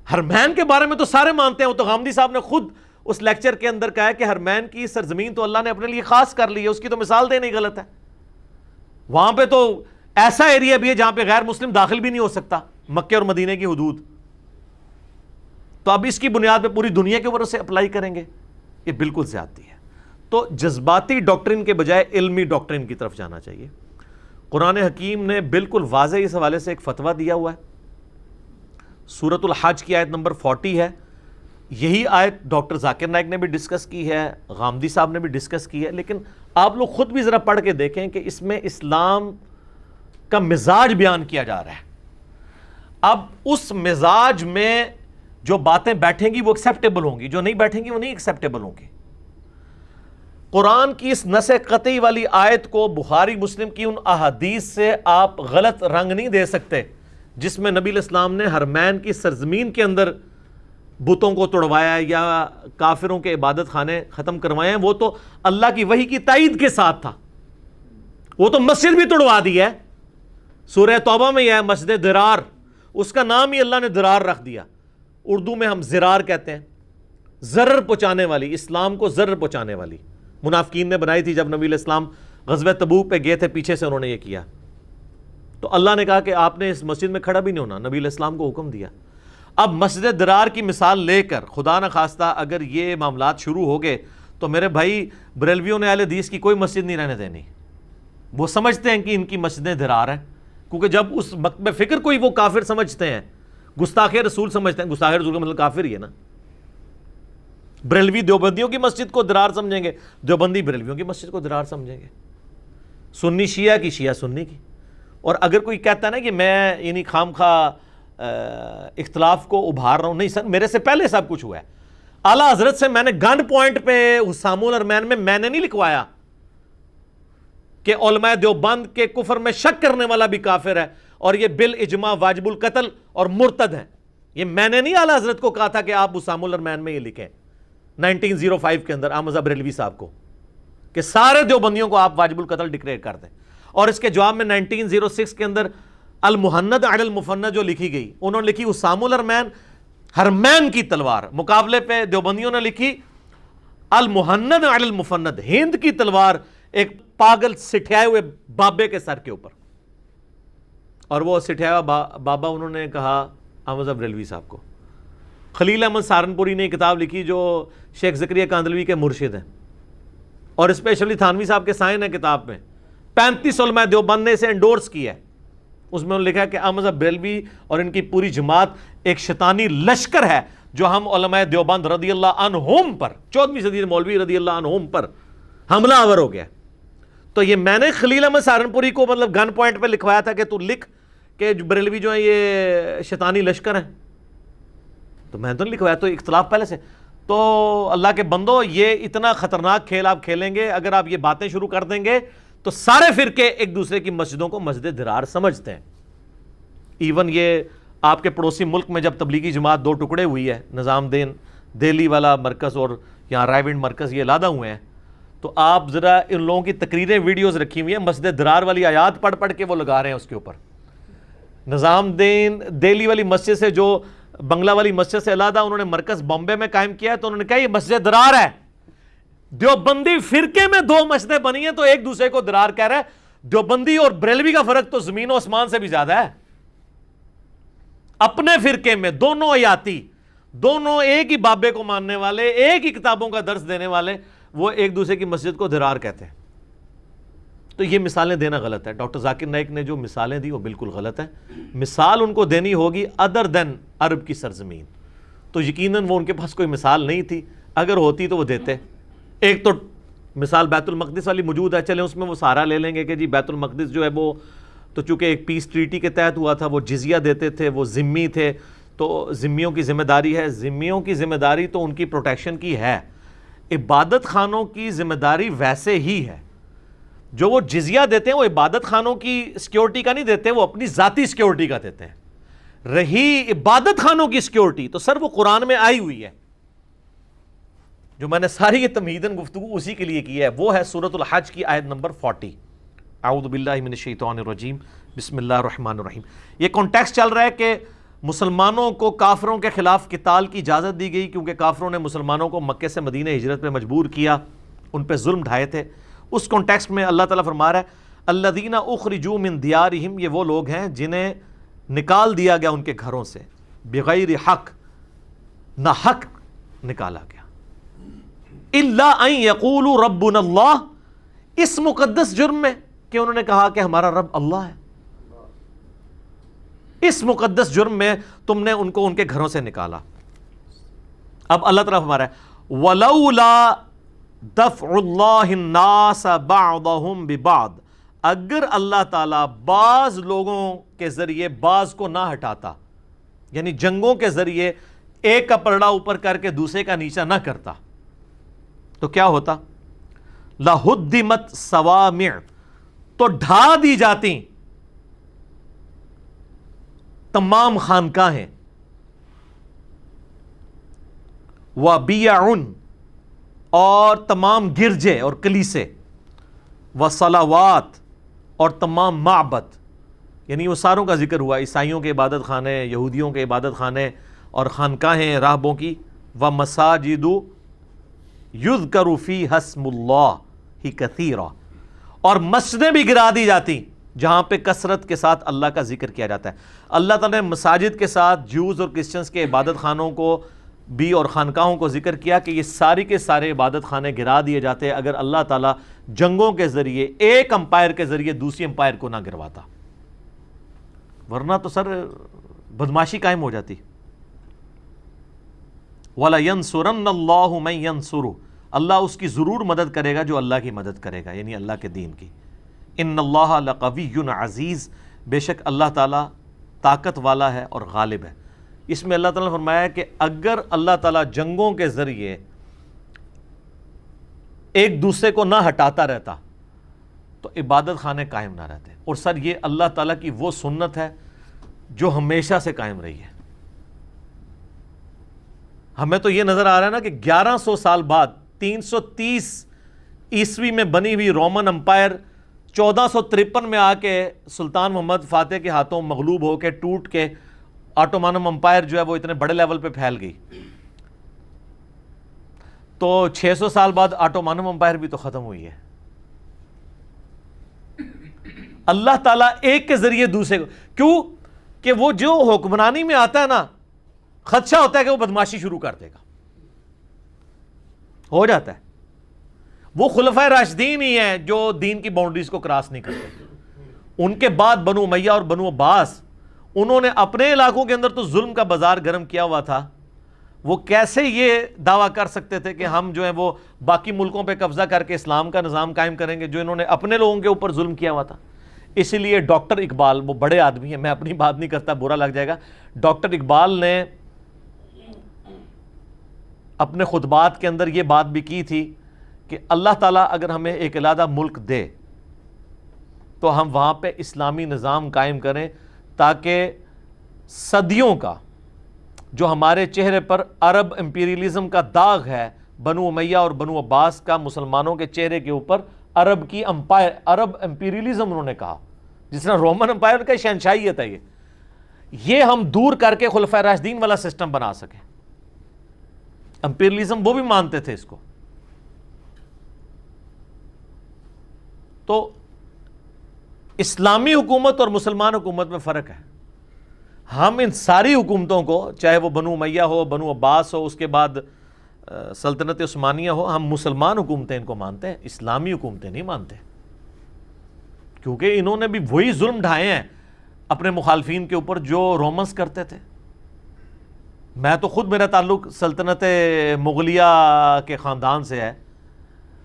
حرمین کے بارے میں تو سارے مانتے ہیں، وہ تو غامدی صاحب نے خود اس لیکچر کے اندر کہا ہے کہ حرمین کی سرزمین تو اللہ نے اپنے لیے خاص کر لی ہے، اس کی تو مثال دینا ہی غلط ہے۔ وہاں پہ تو ایسا ایریا بھی ہے جہاں پہ غیر مسلم داخل بھی نہیں ہو سکتا، مکے اور مدینے کی حدود۔ تو اب اس کی بنیاد پہ پوری دنیا کے اوپر اسے اپلائی کریں گے، یہ بالکل زیادتی ہے۔ تو جذباتی ڈاکٹرن کے بجائے علمی ڈاکٹرن کی طرف جانا چاہیے۔ قرآن حکیم نے بالکل واضح اس حوالے سے ایک فتویٰ دیا ہوا ہے، سورۃ الحج کی آیت نمبر 40 ہے۔ یہی آیت ڈاکٹر ذاکر نائک نے بھی ڈسکس کی ہے، غامدی صاحب نے بھی ڈسکس کی ہے، لیکن آپ لوگ خود بھی ذرا پڑھ کے دیکھیں کہ اس میں اسلام کا مزاج بیان کیا جا رہا ہے۔ اب اس مزاج میں جو باتیں بیٹھیں گی وہ ایکسیپٹیبل ہوں گی، جو نہیں بیٹھیں گی وہ نہیں ایکسیپٹیبل ہوں گی۔ قرآن کی اس نص قطعی والی آیت کو بخاری مسلم کی ان احادیث سے آپ غلط رنگ نہیں دے سکتے جس میں نبی علیہ السلام نے حرمین کی سرزمین کے اندر بتوں کو توڑوایا یا کافروں کے عبادت خانے ختم کروائے ہیں۔ وہ تو اللہ کی وحی کی تائید کے ساتھ تھا، وہ تو مسجد بھی توڑوا دی ہے۔ سورہ توبہ میں یہ ہے مسجد درار، اس کا نام ہی اللہ نے درار رکھ دیا۔ اردو میں ہم زرار کہتے ہیں، ضرر پہنچانے والی، اسلام کو ضرر پہنچانے والی۔ منافقین نے بنائی تھی جب نبی علیہ السلام غزوہ تبوک پہ گئے تھے، پیچھے سے انہوں نے یہ کیا، تو اللہ نے کہا کہ آپ نے اس مسجد میں کھڑا بھی نہیں ہونا، نبی علیہ السلام کو حکم دیا۔ اب مسجد درار کی مثال لے کر خدا نہ خواستہ اگر یہ معاملات شروع ہو گئے تو میرے بھائی بریلویوں نے اہل حدیث کی کوئی مسجد نہیں رہنے دینی۔ وہ سمجھتے ہیں کہ ان کی مسجدیں درار ہیں، کیونکہ جب اس وقت میں فکر کوئی وہ کافر سمجھتے ہیں، گستاخ رسول سمجھتے ہیں، گستاخ رسول کا مطلب کافر ہی ہے نا۔ بریلوی دیوبندیوں کی مسجد کو درار سمجھیں گے، دیوبندی بریلویوں کی مسجد کو درار سمجھیں گے، سنی شیعہ کی، شیعہ سنی کی۔ اور اگر کوئی کہتا ہے نا کہ میں یعنی خام خواہ اختلاف کو ابھار رہا ہوں، نہیں سر، میرے سے پہلے سب کچھ ہوا ہے۔ اعلیٰ حضرت سے میں نے گن پوائنٹ پہ حسام الحرمین میں نے نہیں لکھوایا کہ علماء دیوبند کے کفر میں شک کرنے والا بھی کافر ہے اور یہ بالاجماع واجب القتل اور مرتد ہیں۔ یہ میں نے نہیں اعلیٰ حضرت کو کہا تھا کہ آپ حسام الحرمین میں یہ لکھیں 1905 کے اندر احمد بریلوی صاحب کو کہ سارے دیوبندیوں کو آپ واجب القتل ڈکلیئر کر دیں، اور اس کے جواب میں 1906 کے اندر المحند علی المفند جو لکھی گئی، انہوں نے لکھی حسام الحرمین حرمین کی تلوار، مقابلے پہ دیوبندیوں نے لکھی المحند علی المفند، ہند کی تلوار ایک پاگل سٹھائے ہوئے بابے کے سر کے اوپر۔ اور وہ سٹھایا بابا انہوں نے کہا احمد بریلوی صاحب کو۔ خلیل احمد سہارنپوری نے ایک کتاب لکھی جو شیخ زکریا کاندلوی کے مرشد ہیں، اور اسپیشلی تھانوی صاحب کے سائن ہے کتاب میں، 35 علماء دیوبند نے اسے انڈورس کیا ہے۔ اس میں انہوں نے لکھا کہ احمد بریلوی اور ان کی پوری جماعت ایک شیطانی لشکر ہے جو ہم علماء دیوبند رضی اللہ عنہم پر، 14ویں صدی مولوی رضی اللہ عنہم پر حملہ آور ہو گیا۔ تو یہ میں نے خلیل احمد سہارنپوری کو مطلب گن پوائنٹ پہ لکھوایا تھا کہ تو لکھ کہ بریلوی جو ہیں یہ شیطانی لشکر ہیں، تو میں تو نہیں لکھوایا، تو اختلاف پہلے سے۔ تو اللہ کے بندو، یہ اتنا خطرناک کھیل آپ کھیلیں گے اگر آپ یہ باتیں شروع کر دیں گے تو سارے فرقے ایک دوسرے کی مسجدوں کو مسجد درار سمجھتے ہیں۔ ایون یہ آپ کے پڑوسی ملک میں جب تبلیغی جماعت 2 ٹکڑے ہوئی ہے، نظام دین دہلی والا مرکز اور یہاں رائے ونڈ مرکز یہ علیحدہ ہوئے ہیں، تو آپ ذرا ان لوگوں کی تقریریں ویڈیوز رکھی ہوئی ہیں، مسجد درار والی آیات پڑھ پڑھ کے وہ لگا رہے ہیں اس کے اوپر۔ نظام دین دہلی والی مسجد سے، جو بنگلہ والی مسجد سے علیحدہ انہوں نے مرکز بامبے میں قائم کیا ہے، تو انہوں نے کہا یہ مسجد درار ہے۔ دیوبندی فرقے میں 2 مسجدیں بنی ہیں تو ایک دوسرے کو درار کہہ رہا ہے۔ دیوبندی اور بریلوی کا فرق تو زمین و آسمان سے بھی زیادہ ہے۔ اپنے فرقے میں دونوں آیاتی، دونوں ایک ہی بابے کو ماننے والے، ایک ہی کتابوں کا درس دینے والے، وہ ایک دوسرے کی مسجد کو درار کہتے ہیں۔ تو یہ مثالیں دینا غلط ہے۔ ڈاکٹر ذاکر نائک نے جو مثالیں دی وہ بالکل غلط ہیں۔ مثال ان کو دینی ہوگی ادر دین عرب کی سرزمین، تو یقیناً وہ ان کے پاس کوئی مثال نہیں تھی، اگر ہوتی تو وہ دیتے۔ ایک تو مثال بیت المقدس والی موجود ہے، چلیں اس میں وہ سارا لے لیں گے کہ جی بیت المقدس جو ہے وہ تو چونکہ ایک پیس ٹریٹی کے تحت ہوا تھا، وہ جزیہ دیتے تھے، وہ ذمی تھے، تو ذمیوں کی ذمہ داری ہے، ذمیوں کی ذمہ داری تو ان کی پروٹیکشن کی ہے۔ عبادت خانوں کی ذمہ داری ویسے ہی ہے، جو وہ جزیہ دیتے ہیں وہ عبادت خانوں کی سیکیورٹی کا نہیں دیتے، وہ اپنی ذاتی سیکیورٹی کا دیتے ہیں۔ رہی عبادت خانوں کی سیکیورٹی تو سر وہ قرآن میں آئی ہوئی ہے، جو میں نے ساری یہ تمہیداً گفتگو اسی کے لیے کی ہے، وہ ہے سورۃ الحج کی آیت نمبر 40۔ اعوذ باللہ من الشیطان الرجیم، بسم اللہ الرحمن الرحیم۔ یہ کانٹیکسٹ چل رہا ہے کہ مسلمانوں کو کافروں کے خلاف قتال کی اجازت دی گئی، کیونکہ کافروں نے مسلمانوں کو مکے سے مدینہ ہجرت پہ مجبور کیا، ان پہ ظلم ڈھائے تھے۔ اس کانٹیکسٹ میں اللہ تعالیٰ فرما رہا ہے الذین اخرجوا من دیارہم، یہ وہ لوگ ہیں جنہیں نکال دیا گیا ان کے گھروں سے، بغیر حق، نہ حق نکالا گیا، الا ان یقولوا ربنا اللہ، اس مقدس جرم میں کہ انہوں نے کہا کہ ہمارا رب اللہ ہے۔ اس مقدس جرم میں تم نے ان کو ان کے گھروں سے نکالا۔ اب اللہ تعالیٰ فرما رہا ہے وَلَوْلَا دَفْعُ اللَّهِ النَّاسَ بَعْضَهُمْ بِبَعْضٍ، اگر اللہ تعالیٰ بعض لوگوں کے ذریعے بعض کو نہ ہٹاتا، یعنی جنگوں کے ذریعے ایک کا پلڑا اوپر کر کے دوسرے کا نیچا نہ کرتا، تو کیا ہوتا؟ لَهُدِّمَتْ صَوَامِعُ، تو ڈھا دی جاتی تمام خانقاہیں، وَبِيَعٌ، اور تمام گرجے اور کلیسے، وَصَلَوَاتٍ، اور تمام معبد، یعنی وہ ساروں کا ذکر ہوا، عیسائیوں کے عبادت خانے، یہودیوں کے عبادت خانے اور خانقاہیں راہبوں کی، وَمَسَاجِدُ يُذْكَرُ فِيهَا اسْمُ اللَّهِ كَثِيرًا، اور مسجدیں بھی گرا دی جاتی جہاں پہ کثرت کے ساتھ اللہ کا ذکر کیا جاتا ہے۔ اللہ تعالیٰ نے مساجد کے ساتھ جوز اور کرسچنز کے عبادت خانوں کو بھی اور خانقاہوں کو ذکر کیا کہ یہ ساری کے سارے عبادت خانے گرا دیے جاتے اگر اللہ تعالیٰ جنگوں کے ذریعے ایک امپائر کے ذریعے دوسری امپائر کو نہ گرواتا، ورنہ تو سر بدماشی قائم ہو جاتی۔ وَلَيَنْصُرَنَّ اللَّهُ مَن يَنْصُرُهُ، اللہ اس کی ضرور مدد کرے گا جو اللہ کی مدد کرے گا، یعنی اللہ کے دین کی۔ ان اللہ لقوی عزیز، بے شک اللہ تعالیٰ طاقت والا ہے اور غالب ہے۔ اس میں اللہ تعالیٰ نے فرمایا کہ اگر اللہ تعالیٰ جنگوں کے ذریعے ایک دوسرے کو نہ ہٹاتا رہتا تو عبادت خانے قائم نہ رہتے، اور سر یہ اللہ تعالیٰ کی وہ سنت ہے جو ہمیشہ سے قائم رہی ہے۔ ہمیں تو یہ نظر آ رہا ہے نا کہ 1100 سال بعد 330 عیسوی میں بنی ہوئی رومن امپائر 1453 میں آ کے سلطان محمد فاتح کے ہاتھوں مغلوب ہو کے ٹوٹ کے آٹومانم امپائر جو ہے وہ اتنے بڑے لیول پہ پھیل گئی، تو 600 سال بعد آٹومانم امپائر بھی تو ختم ہوئی ہے۔ اللہ تعالیٰ ایک کے ذریعے دوسرے کو، کیوں کہ وہ جو حکمرانی میں آتا ہے نا، خدشہ ہوتا ہے کہ وہ بدماشی شروع کر دے گا، ہو جاتا ہے۔ وہ خلفائے راشدین ہی ہیں جو دین کی باؤنڈریز کو کراس نہیں کرتے۔ ان کے بعد بنو امیہ اور بنو عباس، انہوں نے اپنے علاقوں کے اندر تو ظلم کا بازار گرم کیا ہوا تھا، وہ کیسے یہ دعویٰ کر سکتے تھے کہ ہم جو ہیں وہ باقی ملکوں پہ قبضہ کر کے اسلام کا نظام قائم کریں گے جو انہوں نے اپنے لوگوں کے اوپر ظلم کیا ہوا تھا۔ اسی لیے ڈاکٹر اقبال، وہ بڑے آدمی ہیں، میں اپنی بات نہیں کرتا برا لگ جائے گا، ڈاکٹر اقبال نے اپنے خطبات کے اندر یہ بات بھی کی تھی کہ اللہ تعالیٰ اگر ہمیں ایک علیحدہ ملک دے تو ہم وہاں پہ اسلامی نظام قائم کریں، تاکہ صدیوں کا جو ہمارے چہرے پر عرب امپیریلزم کا داغ ہے، بنو امیہ اور بنو عباس کا مسلمانوں کے چہرے کے اوپر عرب کی امپائر، عرب امپیریلزم انہوں نے کہا، جس طرح رومن امپائر کا شہنشاہیت ہے، یہ ہم دور کر کے خلفائے راشدین والا سسٹم بنا سکیں۔ امپیریلزم وہ بھی مانتے تھے اس کو۔ تو اسلامی حکومت اور مسلمان حکومت میں فرق ہے۔ ہم ان ساری حکومتوں کو، چاہے وہ بنو امیہ ہو، بنو عباس ہو، اس کے بعد سلطنت عثمانیہ ہو، ہم مسلمان حکومتیں ان کو مانتے ہیں، اسلامی حکومتیں نہیں مانتے، کیونکہ انہوں نے بھی وہی ظلم ڈھائے ہیں اپنے مخالفین کے اوپر جو رومنس کرتے تھے۔ میں تو خود، میرا تعلق سلطنت مغلیہ کے خاندان سے ہے،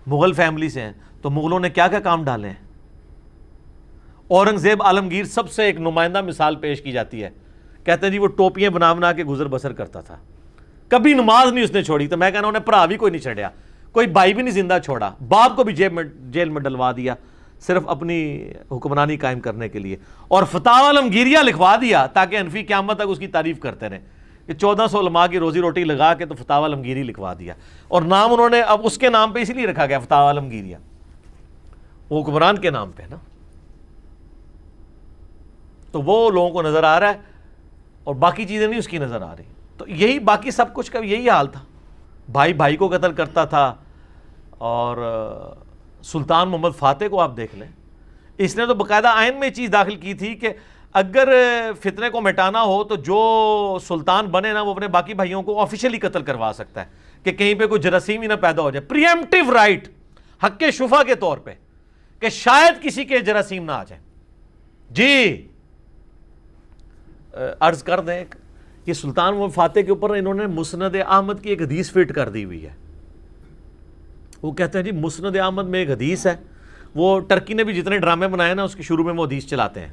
مغل فیملی سے ہیں، تو مغلوں نے کیا کیا کام ڈالے ہیں۔ اورنگزیب عالمگیر سب سے ایک نمائندہ مثال پیش کی جاتی ہے، کہتے ہیں جی وہ ٹوپیاں بنا بنا کے گزر بسر کرتا تھا، کبھی نماز نہیں اس نے چھوڑی، تو میں کہنا انہیں بھرا بھی کوئی نہیں چھڑیا، کوئی بھائی بھی نہیں زندہ چھوڑا, باپ کو بھی جیل میں ڈلوا دیا صرف اپنی حکمرانی قائم کرنے کے لیے, اور فتاوی عالمگیریہ لکھوا دیا تاکہ حنفی قیامت تک اس کی تعریف کرتے رہیں کہ 1400 علماء کی روزی روٹی لگا کے تو فتاوی عالمگیری لکھوا دیا, اور نام انہوں نے اب اس کے نام پہ اسی لیے رکھا گیا فتاوی عالمگیریہ, وہ حکمران کے نام پہ نا. تو وہ لوگوں کو نظر آ رہا ہے اور باقی چیزیں نہیں اس کی نظر آ رہی. تو یہی باقی سب کچھ کا یہی حال تھا, بھائی بھائی کو قتل کرتا تھا. اور سلطان محمد فاتح کو آپ دیکھ لیں, اس نے تو باقاعدہ آئین میں چیز داخل کی تھی کہ اگر فتنے کو مٹانا ہو تو جو سلطان بنے نا وہ اپنے باقی بھائیوں کو آفیشلی قتل کروا سکتا ہے کہ کہیں پہ کوئی جراثیم ہی نہ پیدا ہو جائے. پریمپٹیو رائٹ, حق شفا کے طور پہ کہ شاید کسی کے جراثیم نہ آ جائیں. جی عرض کر دیں کہ سلطان محمد فاتح کے اوپر انہوں نے مسند احمد کی ایک حدیث فٹ کر دی ہوئی ہے. وہ کہتے ہیں جی مسند احمد میں ایک حدیث ہے, وہ ٹرکی نے بھی جتنے ڈرامے بنائے نا اس کے شروع میں وہ حدیث چلاتے ہیں.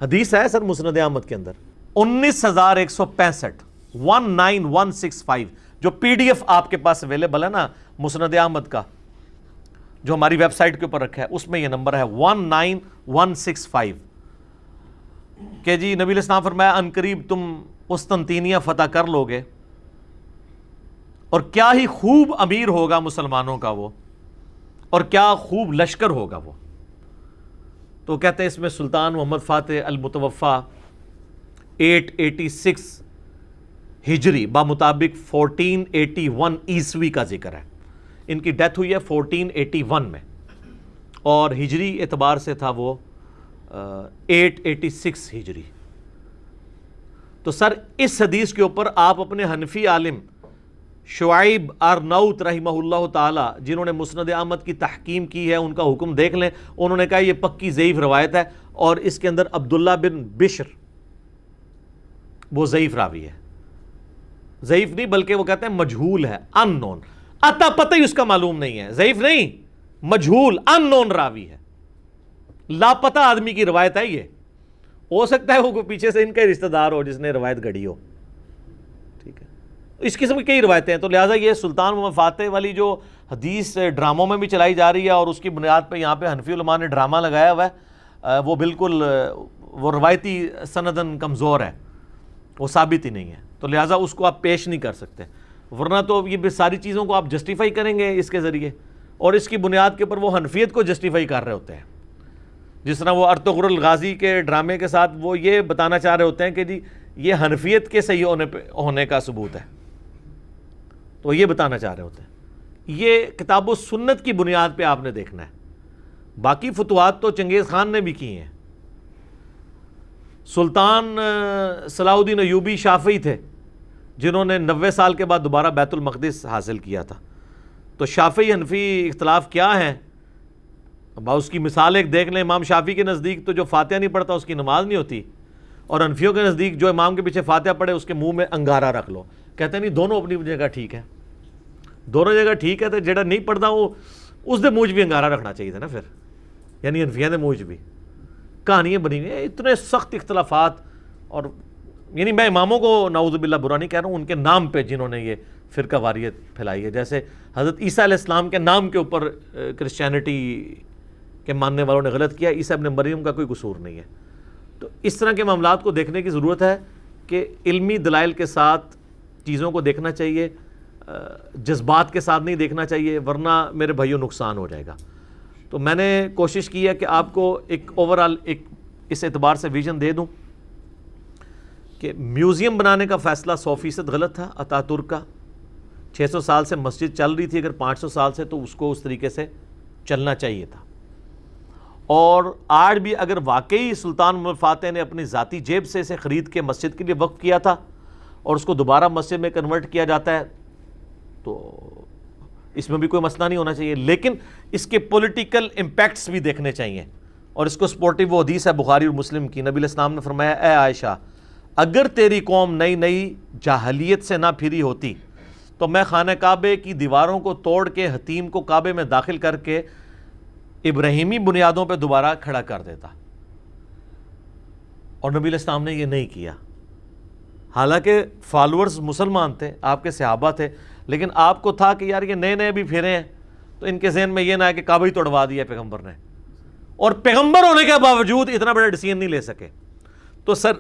حدیث ہے سر مسند احمد کے اندر 19,165 19165, جو PDF آپ کے پاس اویلیبل ہے نا مسند احمد کا, جو ہماری ویب سائٹ کے اوپر رکھا ہے, اس میں یہ نمبر ہے 19165 کہ جی نبی علیہ السلام فرمایا ان قریب تم قسطنطینیہ فتح کر لو گے اور کیا ہی خوب امیر ہوگا مسلمانوں کا وہ, اور کیا خوب لشکر ہوگا وہ. تو کہتے ہیں اس میں سلطان محمد فاتح المتوفا 886 ہجری بمطابق 1481 عیسوی کا ذکر ہے. ان کی ڈیتھ ہوئی ہے 1481 میں, اور ہجری اعتبار سے تھا وہ 886 ہجری. تو سر اس حدیث کے اوپر آپ اپنے حنفی عالم شعیب ارناؤت رحمہ اللہ تعالی, جنہوں نے مسند احمد کی تحکیم کی ہے, ان کا حکم دیکھ لیں. انہوں نے کہا یہ پکی ضعیف روایت ہے, اور اس کے اندر عبداللہ بن بشر وہ ضعیف راوی ہے. ضعیف نہیں بلکہ وہ کہتے ہیں مجہول ہے, ان نون, اتا پتہ ہی اس کا معلوم نہیں ہے. ضعیف نہیں, مجہول ان نون راوی ہے, لاپتہ آدمی کی روایت ہے. یہ ہو سکتا ہے وہ پیچھے سے ان کا رشتہ دار ہو جس نے روایت گھڑی ہو. ٹھیک ہے, اس قسم کی کئی روایتیں ہیں. تو لہٰذا یہ سلطان محمد فاتح والی جو حدیث ڈراموں میں بھی چلائی جا رہی ہے اور اس کی بنیاد پہ یہاں پہ حنفی علماء نے ڈرامہ لگایا ہوا ہے, وہ بالکل وہ روایتی سندن کمزور ہے, وہ ثابت ہی نہیں ہے. تو لہٰذا اس کو آپ پیش نہیں کر سکتے, ورنہ تو یہ ساری چیزوں کو آپ جسٹیفائی کریں گے اس کے ذریعے, اور اس کی بنیاد کے اوپر وہ حنفیت کو جسٹیفائی کر رہے ہوتے ہیں. جس طرح وہ ارطغرل الغازی کے ڈرامے کے ساتھ وہ یہ بتانا چاہ رہے ہوتے ہیں کہ جی یہ حنفیت کے صحیح ہونے کا ثبوت ہے, تو یہ بتانا چاہ رہے ہوتے ہیں. یہ کتاب و سنت کی بنیاد پہ آپ نے دیکھنا ہے. باقی فتوحات تو چنگیز خان نے بھی کی ہیں. سلطان صلاح الدین ایوبی شافعی تھے جنہوں نے 90 سال کے بعد دوبارہ بیت المقدس حاصل کیا تھا. تو شافعی حنفی اختلاف کیا ہیں, اس کی مثال ایک دیکھ لیں. امام شافعی کے نزدیک تو جو فاتحہ نہیں پڑھتا اس کی نماز نہیں ہوتی, اور حنفیوں کے نزدیک جو امام کے پیچھے فاتحہ پڑھے اس کے منہ میں انگارہ رکھ لو. کہتے ہیں نہیں, دونوں اپنی جگہ ٹھیک ہے, دونوں جگہ ٹھیک ہے. تو جڑا نہیں پڑھتا وہ اس دے منہ بھی انگارہ رکھنا چاہیے تھا نا پھر, یعنی حنفیوں دے منہ بھی کہانیاں بنی ہوئی ہیں. اتنے سخت اختلافات, اور یعنی میں اماموں کو نعوذ باللہ برا نہیں کہہ رہا ہوں, ان کے نام پہ جنہوں نے یہ فرقہ واریت پھیلائی ہے. جیسے حضرت عیسیٰ علیہ السلام کے نام کے اوپر کرسچینٹی کے ماننے والوں نے غلط کیا, عیسیٰ ابن مریم کا کوئی قصور نہیں ہے. تو اس طرح کے معاملات کو دیکھنے کی ضرورت ہے کہ علمی دلائل کے ساتھ چیزوں کو دیکھنا چاہیے, جذبات کے ساتھ نہیں دیکھنا چاہیے, ورنہ میرے بھائیوں نقصان ہو جائے گا. تو میں نے کوشش کی ہے کہ آپ کو ایک اوورآل ایک اس اعتبار سے ویژن دے دوں کہ میوزیم بنانے کا فیصلہ 100% غلط تھا اتا ترک کا. 600 سال سے مسجد چل رہی تھی, اگر 500 سال سے تو اس کو اس طریقے سے چلنا چاہیے تھا. اور آج بھی اگر واقعی سلطان محمد فاتح نے اپنی ذاتی جیب سے اسے خرید کے مسجد کے لیے وقف کیا تھا اور اس کو دوبارہ مسجد میں کنورٹ کیا جاتا ہے تو اس میں بھی کوئی مسئلہ نہیں ہونا چاہیے. لیکن اس کے پولیٹیکل امپیکٹس بھی دیکھنے چاہیے, اور اس کو سپورٹیو وہ حدیث ہے بخاری اور مسلم کی. نبی علیہ السلام نے فرمایا, اے عائشہ اگر تیری قوم نئی نئی جاہلیت سے نہ پھری ہوتی تو میں خانہ کعبے کی دیواروں کو توڑ کے حتیم کو کعبے میں داخل کر کے ابراہیمی بنیادوں پہ دوبارہ کھڑا کر دیتا. اور نبی علیہ السلام نے یہ نہیں کیا. حالانکہ فالورز مسلمان تھے, آپ کے صحابہ تھے, لیکن آپ کو تھا کہ یار یہ نئے نئے بھی پھرے ہیں تو ان کے ذہن میں یہ نہ ہے کہ کعبہ ہی توڑوا دیا پیغمبر نے، اور پیغمبر ہونے کے باوجود اتنا بڑا ڈیسیژن نہیں لے سکے۔ تو سر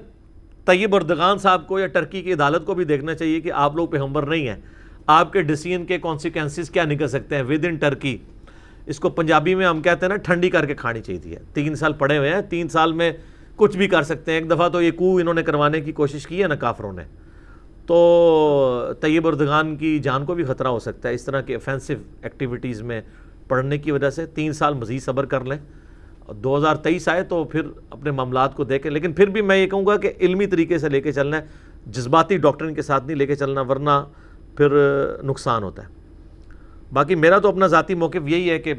طیب اردگان صاحب کو یا ٹرکی کی عدالت کو بھی دیکھنا چاہیے کہ آپ لوگ پیغمبر نہیں ہیں، آپ کے ڈیسیژن کے کانسیکوینسز کیا نکل سکتے ہیں ود ان ٹرکی۔ اس کو پنجابی میں ہم کہتے ہیں نا، ٹھنڈی کر کے کھانی چاہیے۔ 3 سال پڑے ہوئے ہیں، 3 سال میں کچھ بھی کر سکتے ہیں۔ ایک دفعہ تو یہ کو انہوں نے کروانے کی کوشش کی ہے نا کافروں نے، تو طیب اردگان کی جان کو بھی خطرہ ہو سکتا ہے اس طرح کے افینسو ایکٹیویٹیز میں پڑھنے کی وجہ سے۔ 3 سال مزید صبر کر لیں، 2023 آئے تو پھر اپنے معاملات کو دیکھیں۔ لیکن پھر بھی میں یہ کہوں گا کہ علمی طریقے سے لے کے چلنا ہے، جذباتی ڈاکٹرن کے ساتھ نہیں لے کے چلنا، ورنہ پھر نقصان ہوتا ہے۔ باقی میرا تو اپنا ذاتی موقف یہی ہے کہ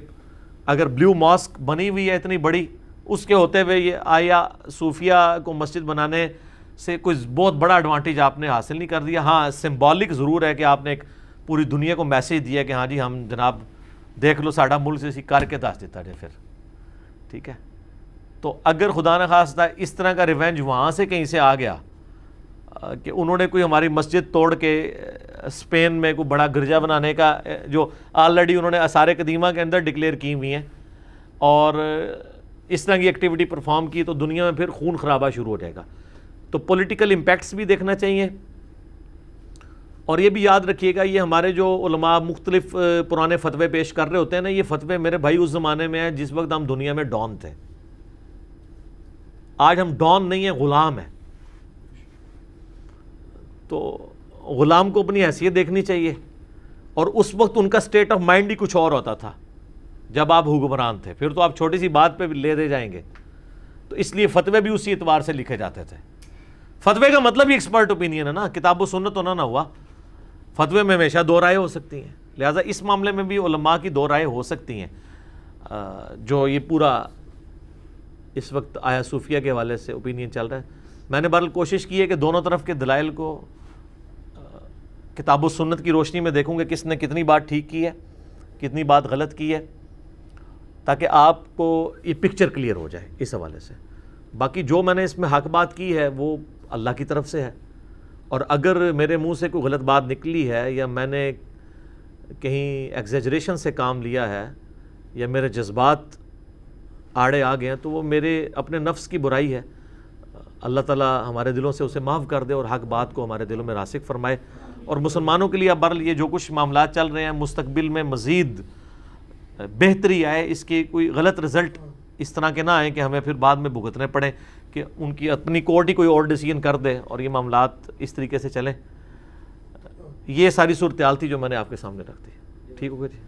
اگر بلیو ماسک بنی ہوئی ہے اتنی بڑی، اس کے ہوتے ہوئے یہ آیا صوفیہ کو مسجد بنانے سے کوئی بہت بڑا ایڈوانٹیج آپ نے حاصل نہیں کر دیا۔ ہاں سمبولک ضرور ہے کہ آپ نے ایک پوری دنیا کو میسیج دیا کہ ہاں جی ہم جناب دیکھ لو ساڈا ملک سے کر کے دس دیتا جائے پھر، ٹھیک ہے۔ تو اگر خدا نخواستہ اس طرح کا ریونج وہاں سے کہیں سے آ گیا کہ انہوں نے کوئی ہماری مسجد توڑ کے اسپین میں کوئی بڑا گرجا بنانے کا، جو آلریڈی انہوں نے آثار قدیمہ کے اندر ڈکلیئر کی ہوئی ہیں، اور اس طرح کی ایکٹیویٹی پرفارم کی، تو دنیا میں پھر خون خرابہ شروع ہو جائے گا۔ تو پولیٹیکل امپیکٹس بھی دیکھنا چاہیے، اور یہ بھی یاد رکھیے گا یہ ہمارے جو علماء مختلف پرانے فتوے پیش کر رہے ہوتے ہیں نا، یہ فتوے میرے بھائی اس زمانے میں ہیں جس وقت ہم دنیا میں ڈان تھے۔ آج ہم ڈان نہیں ہیں، غلام ہیں۔ تو غلام کو اپنی حیثیت دیکھنی چاہیے، اور اس وقت ان کا سٹیٹ آف مائنڈ ہی کچھ اور ہوتا تھا جب آپ حکمران تھے، پھر تو آپ چھوٹی سی بات پہ لے دے جائیں گے۔ تو اس لیے فتوے بھی اسی اعتبار سے لکھے جاتے تھے۔ فتوے کا مطلب ہی ایکسپرٹ اوپینین ہے نا، کتاب و سنت ہونا نہ ہوا۔ فتوے میں ہمیشہ 2 رائے ہو سکتی ہیں، لہٰذا اس معاملے میں بھی علماء کی 2 رائے ہو سکتی ہیں۔ جو یہ پورا اس وقت آیا صوفیہ کے حوالے سے اوپینین چل رہا ہے، میں نے بہرحال کوشش کی ہے کہ دونوں طرف کے دلائل کو کتاب و سنت کی روشنی میں دیکھوں گے کس نے کتنی بات ٹھیک کی ہے، کتنی بات غلط کی ہے، تاکہ آپ کو یہ پکچر کلیئر ہو جائے اس حوالے سے۔ باقی جو میں نے اس میں حق بات کی ہے وہ اللہ کی طرف سے ہے، اور اگر میرے منہ سے کوئی غلط بات نکلی ہے، یا میں نے کہیں ایگزیجریشن سے کام لیا ہے، یا میرے جذبات آڑے آ گئے ہیں، تو وہ میرے اپنے نفس کی برائی ہے۔ اللہ تعالیٰ ہمارے دلوں سے اسے معاف کر دے اور حق بات کو ہمارے دلوں میں راسخ فرمائے۔ اور مسلمانوں کے لیے اب بہرحال یہ جو کچھ معاملات چل رہے ہیں، مستقبل میں مزید بہتری آئے، اس کے کوئی غلط رزلٹ اس طرح کے نہ آئیں کہ ہمیں پھر بعد میں بھگتنے پڑیں، کہ ان کی اپنی کورٹ ہی کوئی اور ڈیسیژن کر دے اور یہ معاملات اس طریقے سے چلیں۔ یہ ساری صورتحال تھی جو میں نے آپ کے سامنے رکھ دی۔ ٹھیک ہوگا جی؟